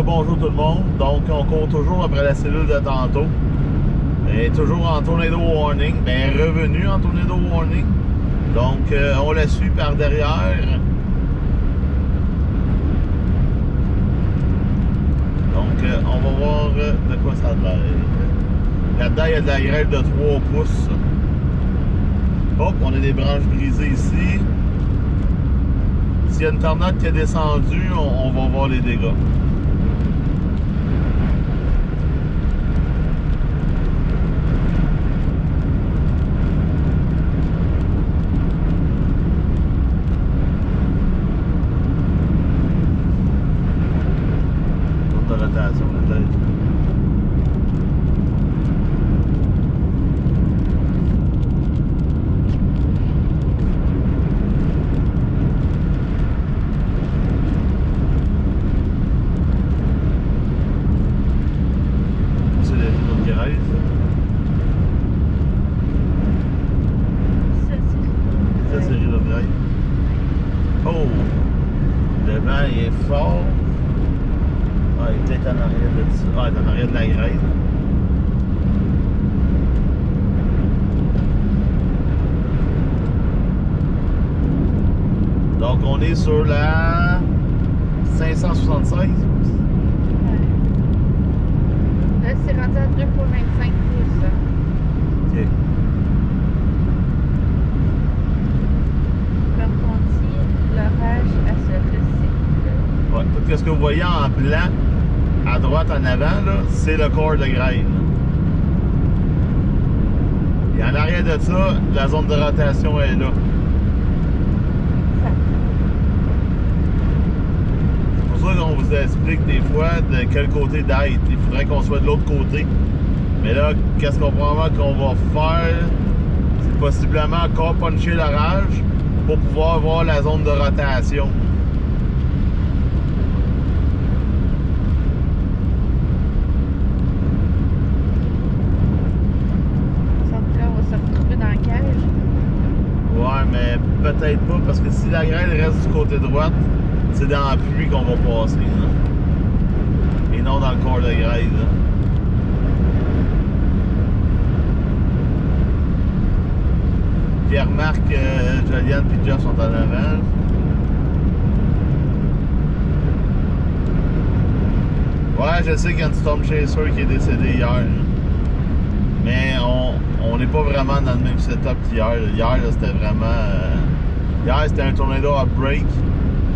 Bonjour tout le monde. Donc, on court toujours après la cellule de tantôt. Elle est toujours en tornado warning. Ben, elle est revenue en tornado warning. Donc, on la suit par derrière. Donc, on va voir de quoi ça a l'air. Là-dedans, il y a de la grêle de 3 pouces. Hop, on a des branches brisées ici. S'il y a une tornade qui est descendue, on va voir les dégâts. Oh! Le vent il est fort. Ah, il est peut-être en arrière de ça. Ah, il est en arrière de la grève. Donc on est sur la 576. Ouais. Là, c'est rendu à 2,25 pouces. Ok. Comme on dit, l'orage à se recycle. Ouais. Tout ce que vous voyez en blanc, à droite en avant, là, c'est le corps de grêle. Et en arrière de ça, la zone de rotation est là. C'est pour ça qu'on vous explique des fois de quel côté d'être. Il faudrait qu'on soit de l'autre côté. Mais là, qu'est-ce qu'on probablement qu'on va faire? C'est possiblement encore puncher l'orage pour pouvoir voir la zone de rotation. Ouais, mais peut-être pas, parce que si la grêle reste du côté droite, c'est dans la pluie qu'on va passer, là. Et non dans le corps de grêle, là. Puis remarque que Joliane et Jeff sont en avant. Ouais, je sais qu'il y a une Storm Chaser qui est décédée hier, là. Mais on n'est pas vraiment dans le même setup qu'hier. Hier, c'était vraiment... hier, c'était un tornado à break.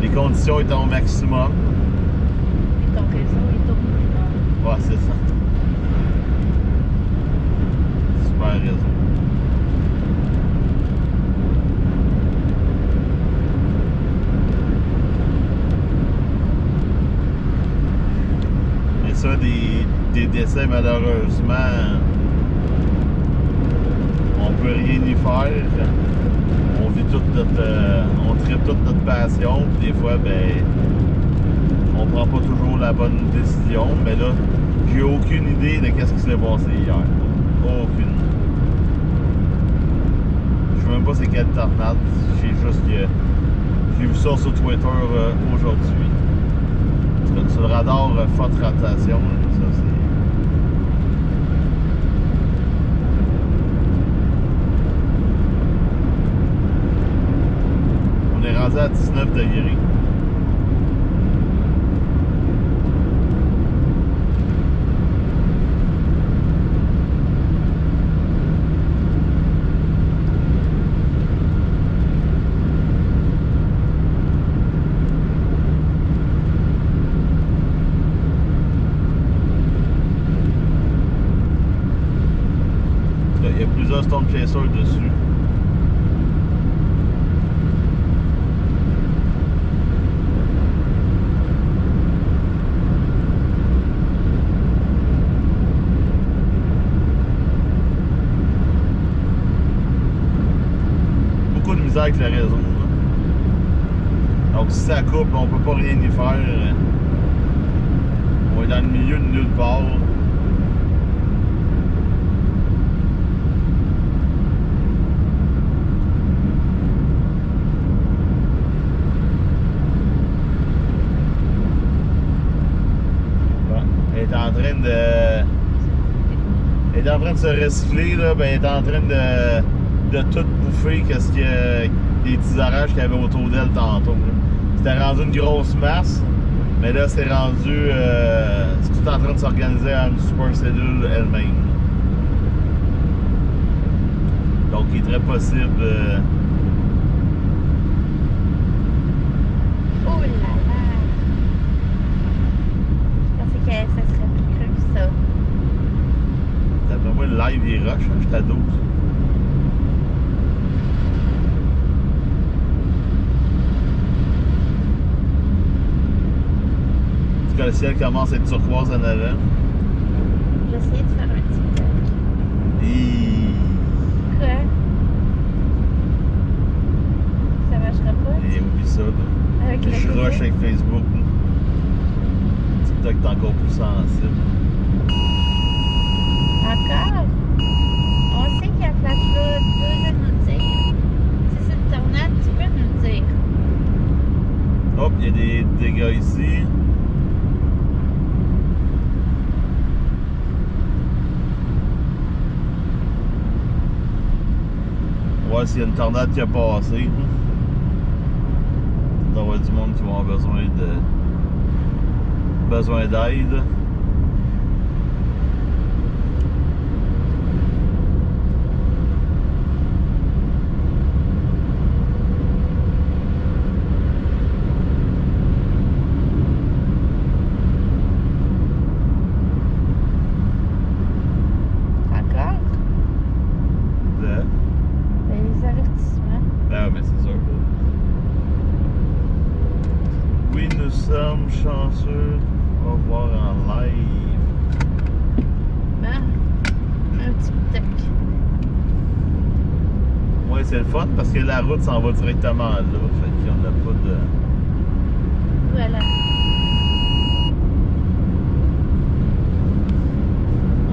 Les conditions étaient au maximum. Et ton réseau est au minimum. Ouais, c'est ça. Super réseau. Mais ça, des décès, malheureusement... on peut rien y faire. On vit toute notre... on traite toute notre passion. Puis des fois, ben... on prend pas toujours la bonne décision. Mais là, j'ai aucune idée de qu'est-ce qui s'est passé hier. Aucune. Je sais même pas c'est quelle tornade. J'ai juste que... j'ai vu ça sur Twitter aujourd'hui. Sur le radar, forte rotation. Ça, c'est... rendu à 19 degrés. Il y a plusieurs Storm Chaser dessus. Avec le réseau. Donc si ça coupe, on peut pas rien y faire. On est dans le milieu de nulle part. Bon, elle est en train de... elle est en train de se recycler, là, ben, elle est en train de tout bouffer qu'est-ce qu'il y a, des petits orages qu'il y avait autour d'elle tantôt. C'était rendu une grosse masse, mais là c'est rendu c'est tout en train de s'organiser en une super cellule elle-même. Donc il est très possible Oh là là! Je pensais que ça serait plus creux que ça. d'après moi le live il rush, hein, j'étais à 12. Le ciel commence à être turquoise en avant. J'ai essayé de faire un TikTok. Quoi? Ça marchera pas? Et oublie ça. Là. Avec le Je réseau? rush avec Facebook. Là. TikTok est encore plus sensible. Encore? On sait qu'il y a Flash Flood. Tu peux nous dire. Si c'est une tornade, tu peux nous dire. y a des dégâts ici. Ouais, s'il y a une tornade qui a passé. Il doit y avoir du monde qui va avoir besoin d'aide. Chanceux, on va voir en live. Ben, un petit tac. Ouais, c'est le fun parce que la route s'en va directement là. Fait qu'on n'a pas de. Voilà.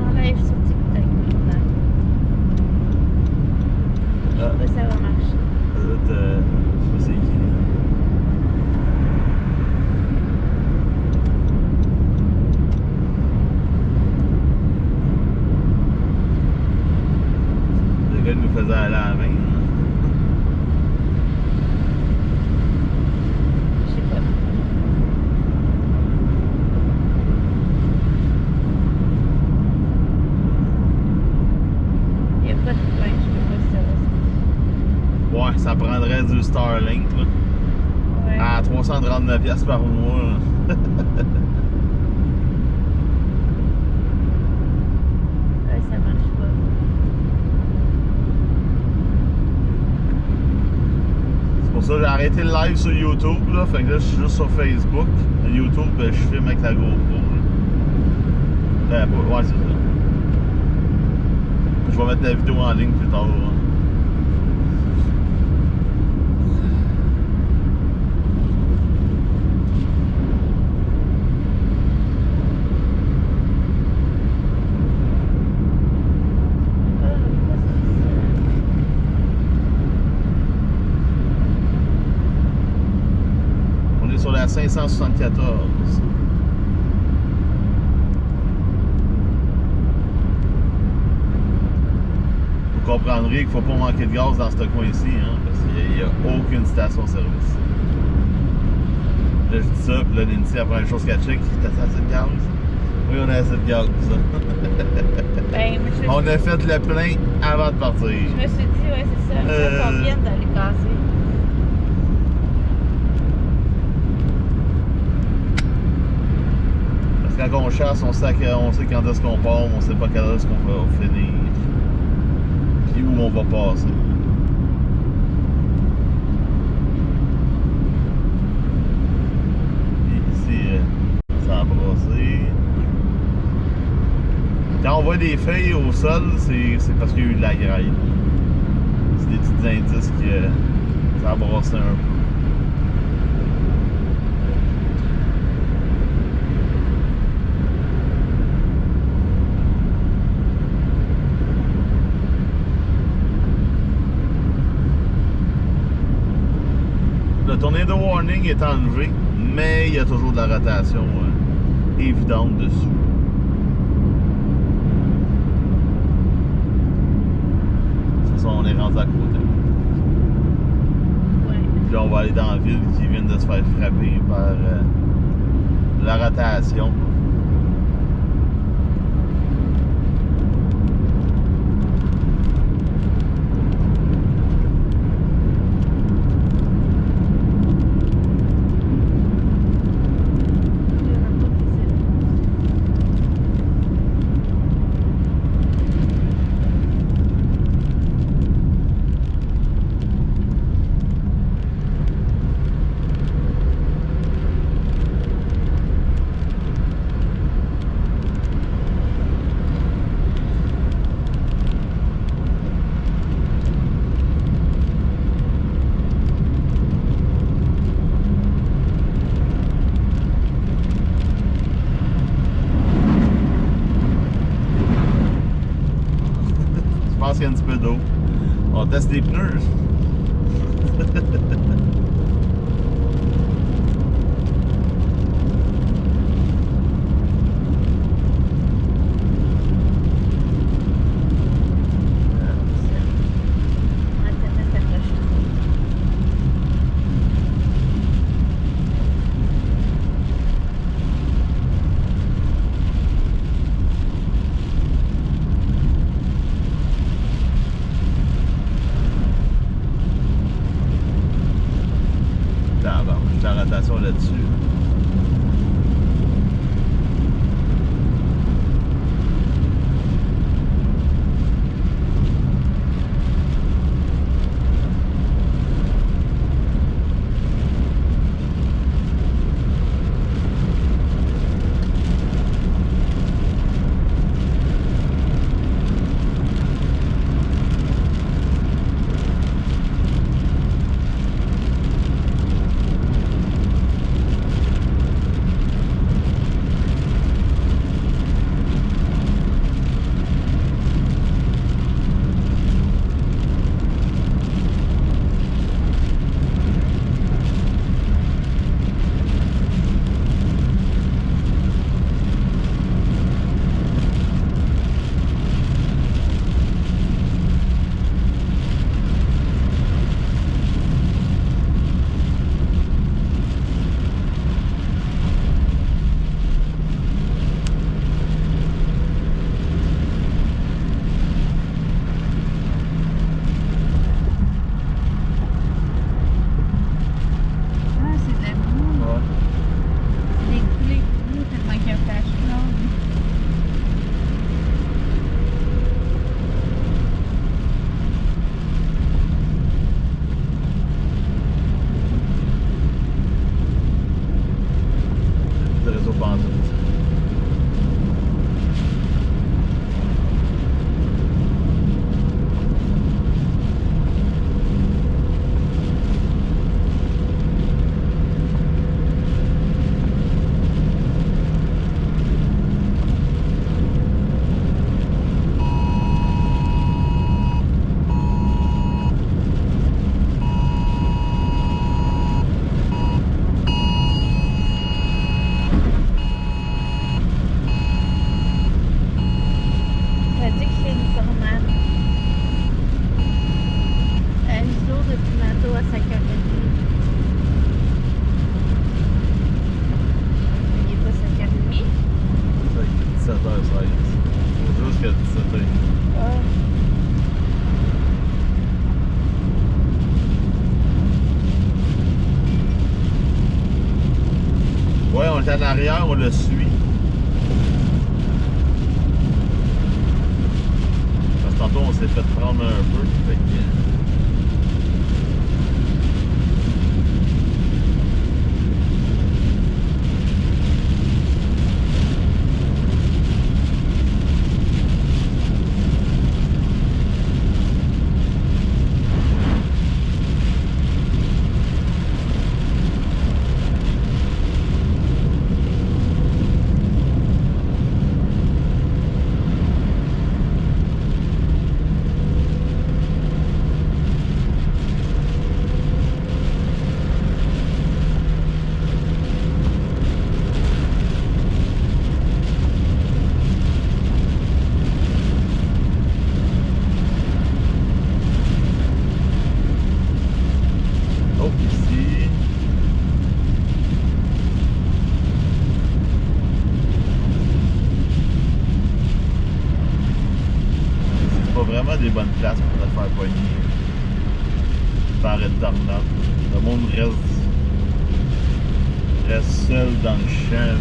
On live sur TikTok maintenant. Je sais pas si ça va marcher. Je sais pas c'est qui. Il nous faisait aller à la main. Je sais pas. Il n'y a pas de point, je sais pas si ça va. Ouais, ça prendrait du Starlink là. Ouais. À 339$ par mois. Là. Ouais, ça marche pas. C'est pour ça que j'ai arrêté le live sur YouTube là. Fait que là je suis juste sur Facebook. YouTube, ben, je filme avec la GoPro. Ouais, c'est ça. Je vais mettre la vidéo en ligne plus tard. Hein. On est sur la 574. Vous comprendrez qu'il ne faut pas manquer de gaz dans ce coin-ci, hein, parce qu'il n'y a aucune station-service. Là, je dis ça, puis là, Nancy, la première chose qu'elle check, t'as assez de gaz? Oui, on a assez de gaz. Ben, On a fait le plein avant de partir. je me suis dit, ouais, c'est ça. Ça convient d'aller casser. Parce que quand on chasse, on sait quand est-ce qu'on part, mais on sait pas quand est-ce qu'on va finir. Puis où on va passer. Et ici, ça a brassé. Quand on voit des feuilles au sol, c'est parce qu'il y a eu de la graille. C'est des petits indices que ça a brassé un peu. Le tornado warning est enlevé, mais il y a toujours de la rotation évidente dessus. C'est ça, on est rendu à côté. Ouais. Puis là, on va aller dans la ville qui vient de se faire frapper par la rotation. Je pense qu'il y a un petit peu d'eau. On teste les pneus. la rotation là-dessus. Ouais, on est en arrière, on le suit. Parce que tantôt, on s'est fait prendre un peu. Fait que... Vraiment des bonnes places pour te faire pogner par une tornade. Le monde reste seul dans le champ.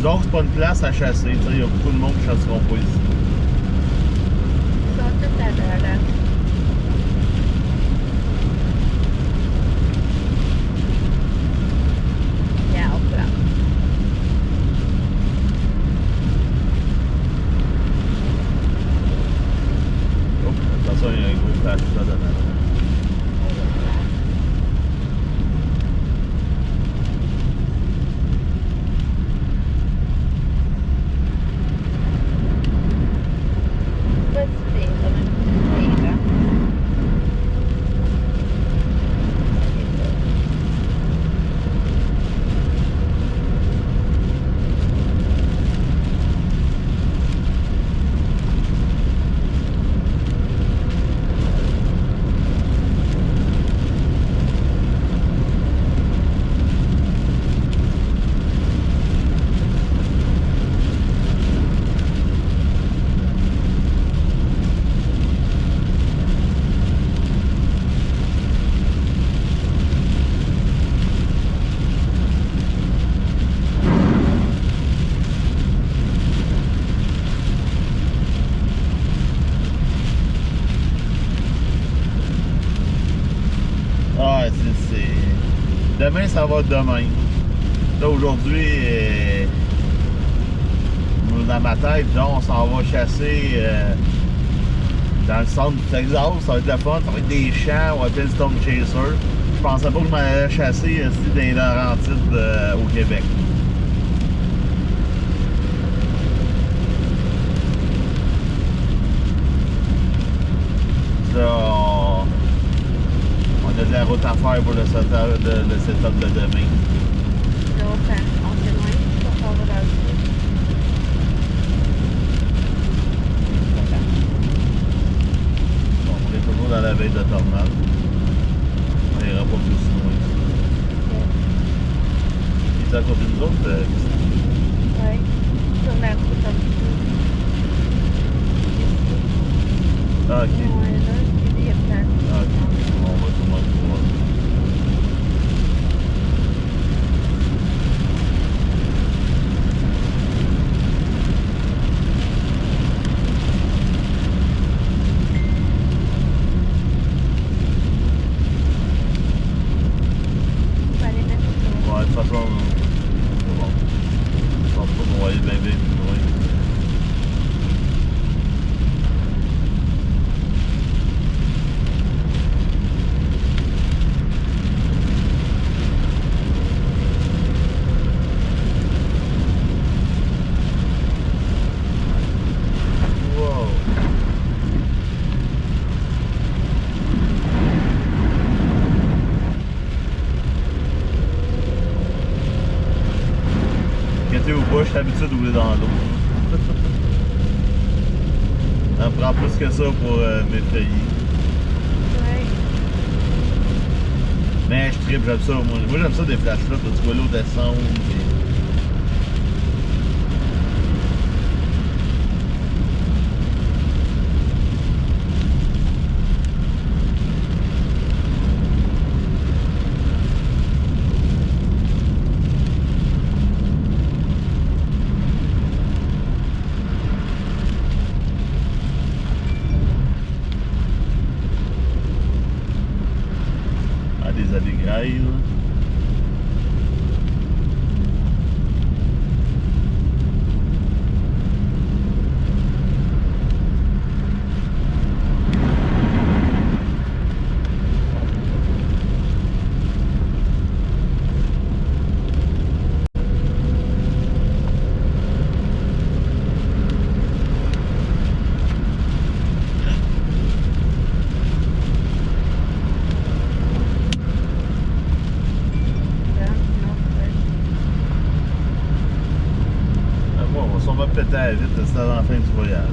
autres, c'est pas une place à chasser. Il y a beaucoup de monde qui chasseront pas ici. Ils sont tous à la... Ça, il y a un gros flash là dedans. Pas si pire, quand même. Pire, hein. Ah, c'est... Demain, ça va demain. Là, aujourd'hui, dans ma tête, genre, on s'en va chasser dans le centre du Texas. Ça va être le fun, ça va être des champs, on va appeler le Stone Chaser. Je pensais pas que je m'en allais chasser ici dans les Laurentides au Québec. Là, on a de la route à faire pour le setup de demain. Là, on s'éloigne, on s'en va dans le sud. Bon, on est toujours dans la veille de tornade. On n'ira pas plus loin. Il est à côté de nous autres, Oui, sur la route un petit peu. Ah, ok. Ouais, là, il y a plein. Ah, ok. On va tout le monde voir. On va aller mettre au Ouais, de toute façon, c'est bon. Je pense pas qu'on va aller bien plus loin. Wow. Quand t'es au bois, je suis habitué de rouler dans l'eau. Ça me prend plus que ça pour m'effrayer. Ouais. Mais je tripe, j'aime ça. Moi j'aime ça des flashs là, tu vois l'eau descendre. Ah, des allégrailles, là. On va péter à la vite, c'est à la fin du voyage.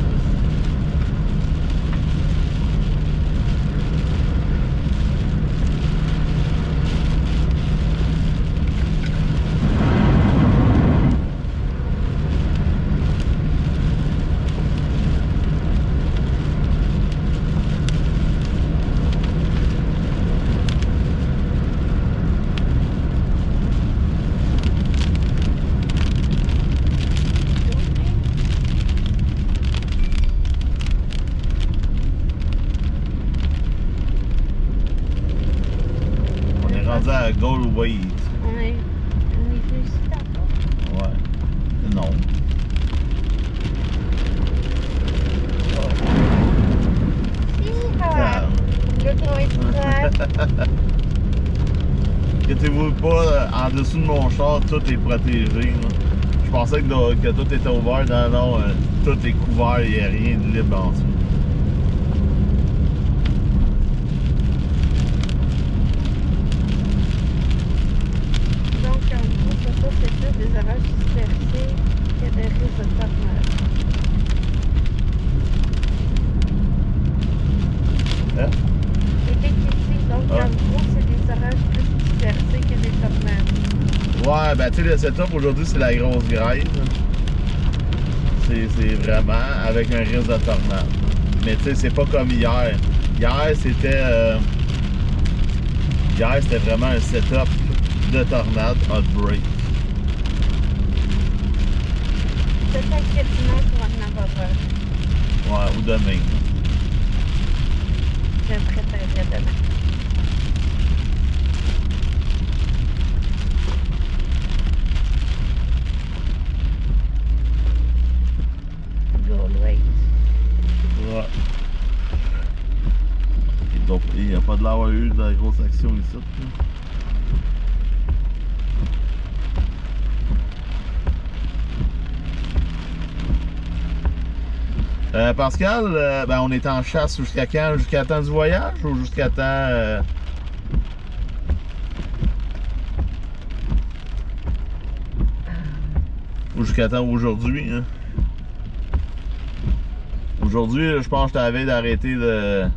rendu à Galway. On est venu ici tantôt. Ouais. Non. L'autro est droite. Inquiétez-vous pas, en dessous de mon char, tout est protégé. Là. Je pensais que tout était ouvert. Non, non, tout est couvert, il n'y a rien de libre en dessous. Donc, en gros, c'est plus des orages dispersés que des risques de tornades. Hein? C'est ici, donc en gros, c'est des orages plus dispersés que des tornades. Ouais, ben tu sais, le setup aujourd'hui, c'est la grosse grêle. C'est vraiment avec un risque de tornade. Mais tu sais, c'est pas comme hier. Hier, c'était vraiment un setup de tornade outbreak. Peut-être que dimanche, on va en avoir un. Ouais, ou demain. Je me préparerai demain. Galway. Ouais. Il n'y a pas de l'avoir eu de la grosse action ici. Pascal, ben on est en chasse jusqu'à quand? Jusqu'à temps du voyage ou jusqu'à temps... ou jusqu'à temps aujourd'hui? Hein? Aujourd'hui, je pense que je t'avais d'arrêter le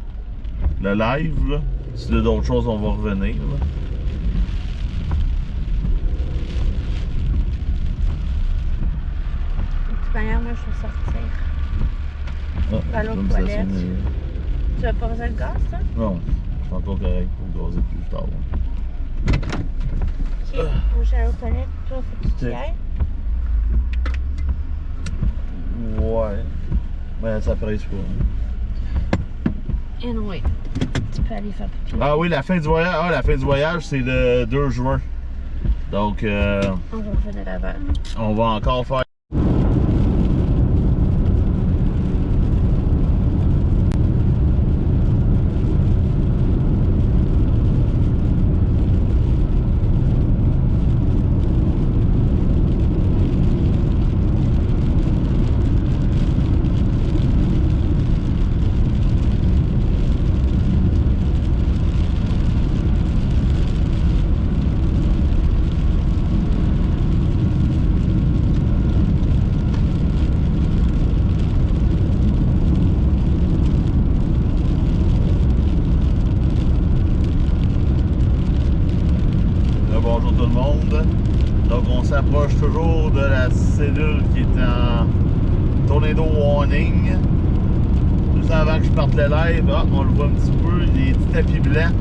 live. Là. Si il y a d'autres choses, on va revenir. Là. De toute manière, moi, je vais sortir. Ah, Aller aux je vais me toilettes. stationner. Tu vas poser le gaz, ça? Non, je suis encore correct pour gazer plus tard. Ok, moi, j'allais aux toilettes. Toi, faut que tu y ailles. Ouais. Mais ça presse pas. Anyway, tu peux aller faire pipi. Ah oui, la fin du voyage. Ah, la fin du voyage, c'est le 2 juin. Donc, On va revenir avant. on va encore faire. Bonjour tout le monde. Donc on s'approche toujours de la cellule qui est en tornado warning. Juste avant que je parte le live, on le voit un petit peu, des petits tapis blancs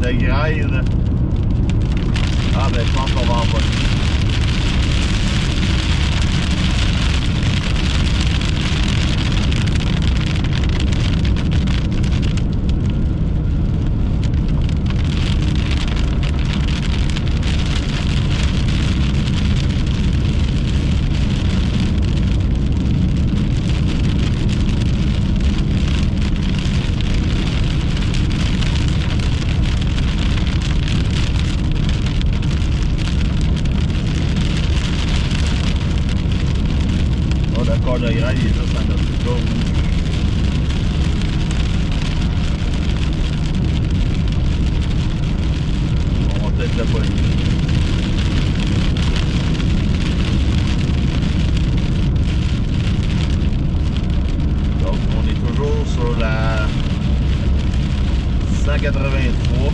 de grêle. Ah ben je pense qu'on va en voler. Le corps de grêle il est juste à notre gauche. On va peut-être le poigner. Donc on est toujours sur la 183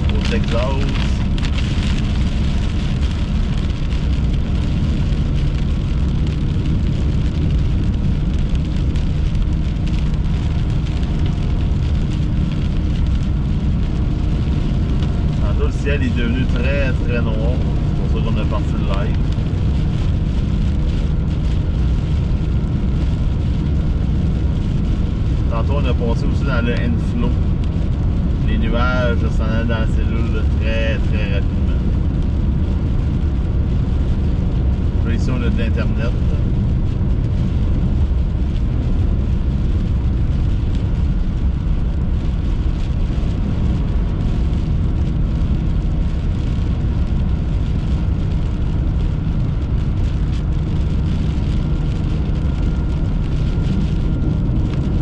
au Texas. Le ciel est devenu très très noir. C'est pour ça qu'on a parti le live. Tantôt on a passé aussi dans le inflow. Les nuages s'en allaient dans la cellule très très rapidement. Là, ici, on a de l'Internet.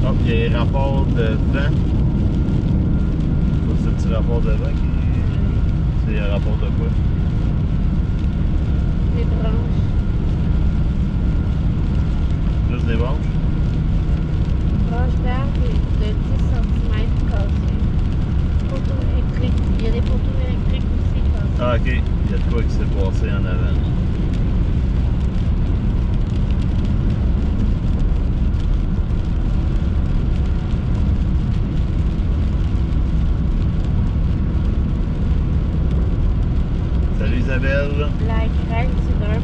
Oh, il y a les rapports de vent. C'est le petit rapport de vent qui. C'est un rapport de quoi? Des branches. Juste des branches? Branches d'arbre de 10 cm cassées. Poteaux électriques. Il y a des poteaux électriques aussi cassés. Ah, ok. Il y a de quoi qui s'est passé en avant. Salut Isabelle. La grêle, c'est de 1,75.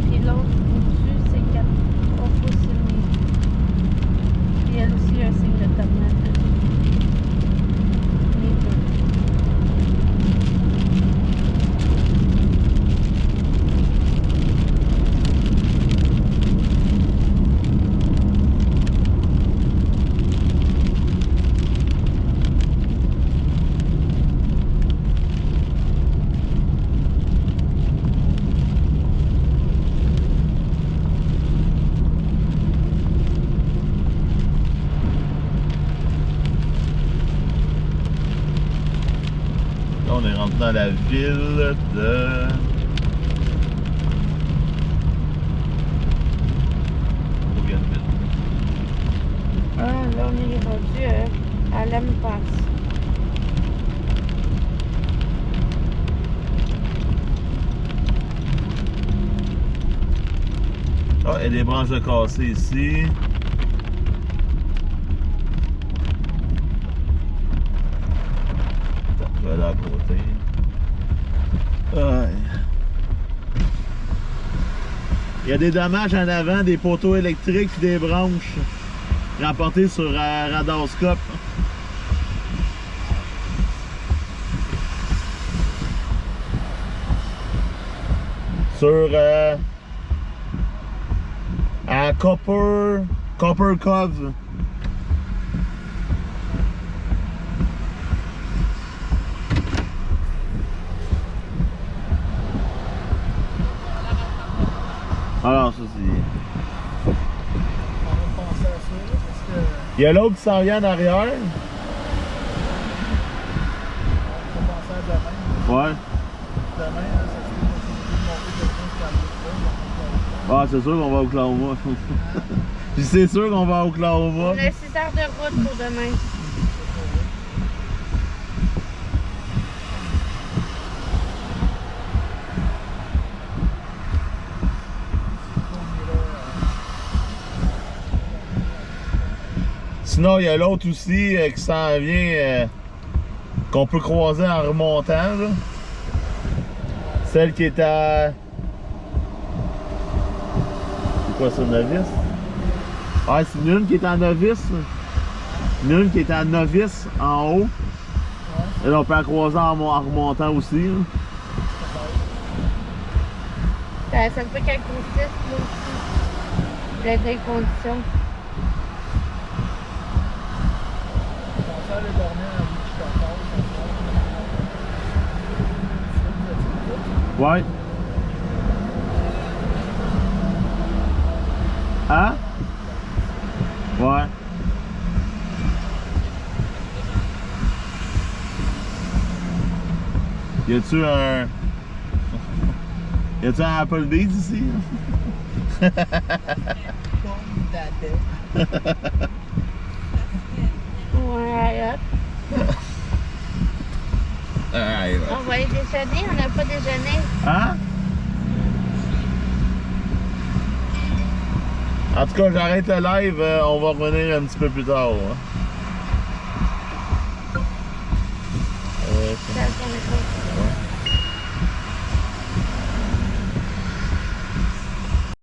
Puis l'autre au-dessus, c'est 3 pouces et demi. Puis elle aussi a un signe de tornade. Les deux. Là, on est rentré dans la ville de. Bougainville. Ah, là, on est rendu à l'Ampasse. Ah, il y a des branches de cassées ici. Attends, je vais aller à côté. Ouais. Il y a des dommages en avant, des poteaux électriques et des branches rapportées sur Radarscope. Sur à Copper Cove. Alors, ça c'est. On va penser à ça, là, parce que Il y a l'autre qui s'en vient en arrière. on va penser à demain. Ouais. Demain, là, ça serait possible de monter quelqu'un qui a le Ah, c'est sûr qu'on va au Oklahoma. Puis c'est sûr qu'on va au Oklahoma. On a 6 heures de route pour demain. Sinon, il y a l'autre aussi qui s'en vient, qu'on peut croiser en remontant. Là. Celle qui est à. C'est quoi ça, novice? Ah, c'est une qui est en novice. Une qui est en novice en haut. Et là, on peut la croiser en remontant aussi. Là. Ça ne peut qu'elle consiste, là aussi. Il y a des conditions. penser à aller dormir à Wichita Falls. Ouais. Hein? Ouais. Y a-tu un. Y a-tu un Applebee's ici? Ouais, on va aller déjeuner, on n'a pas déjeuné. Hein? En tout cas, j'arrête le live, on va revenir un petit peu plus tard. Hein. Ça, on est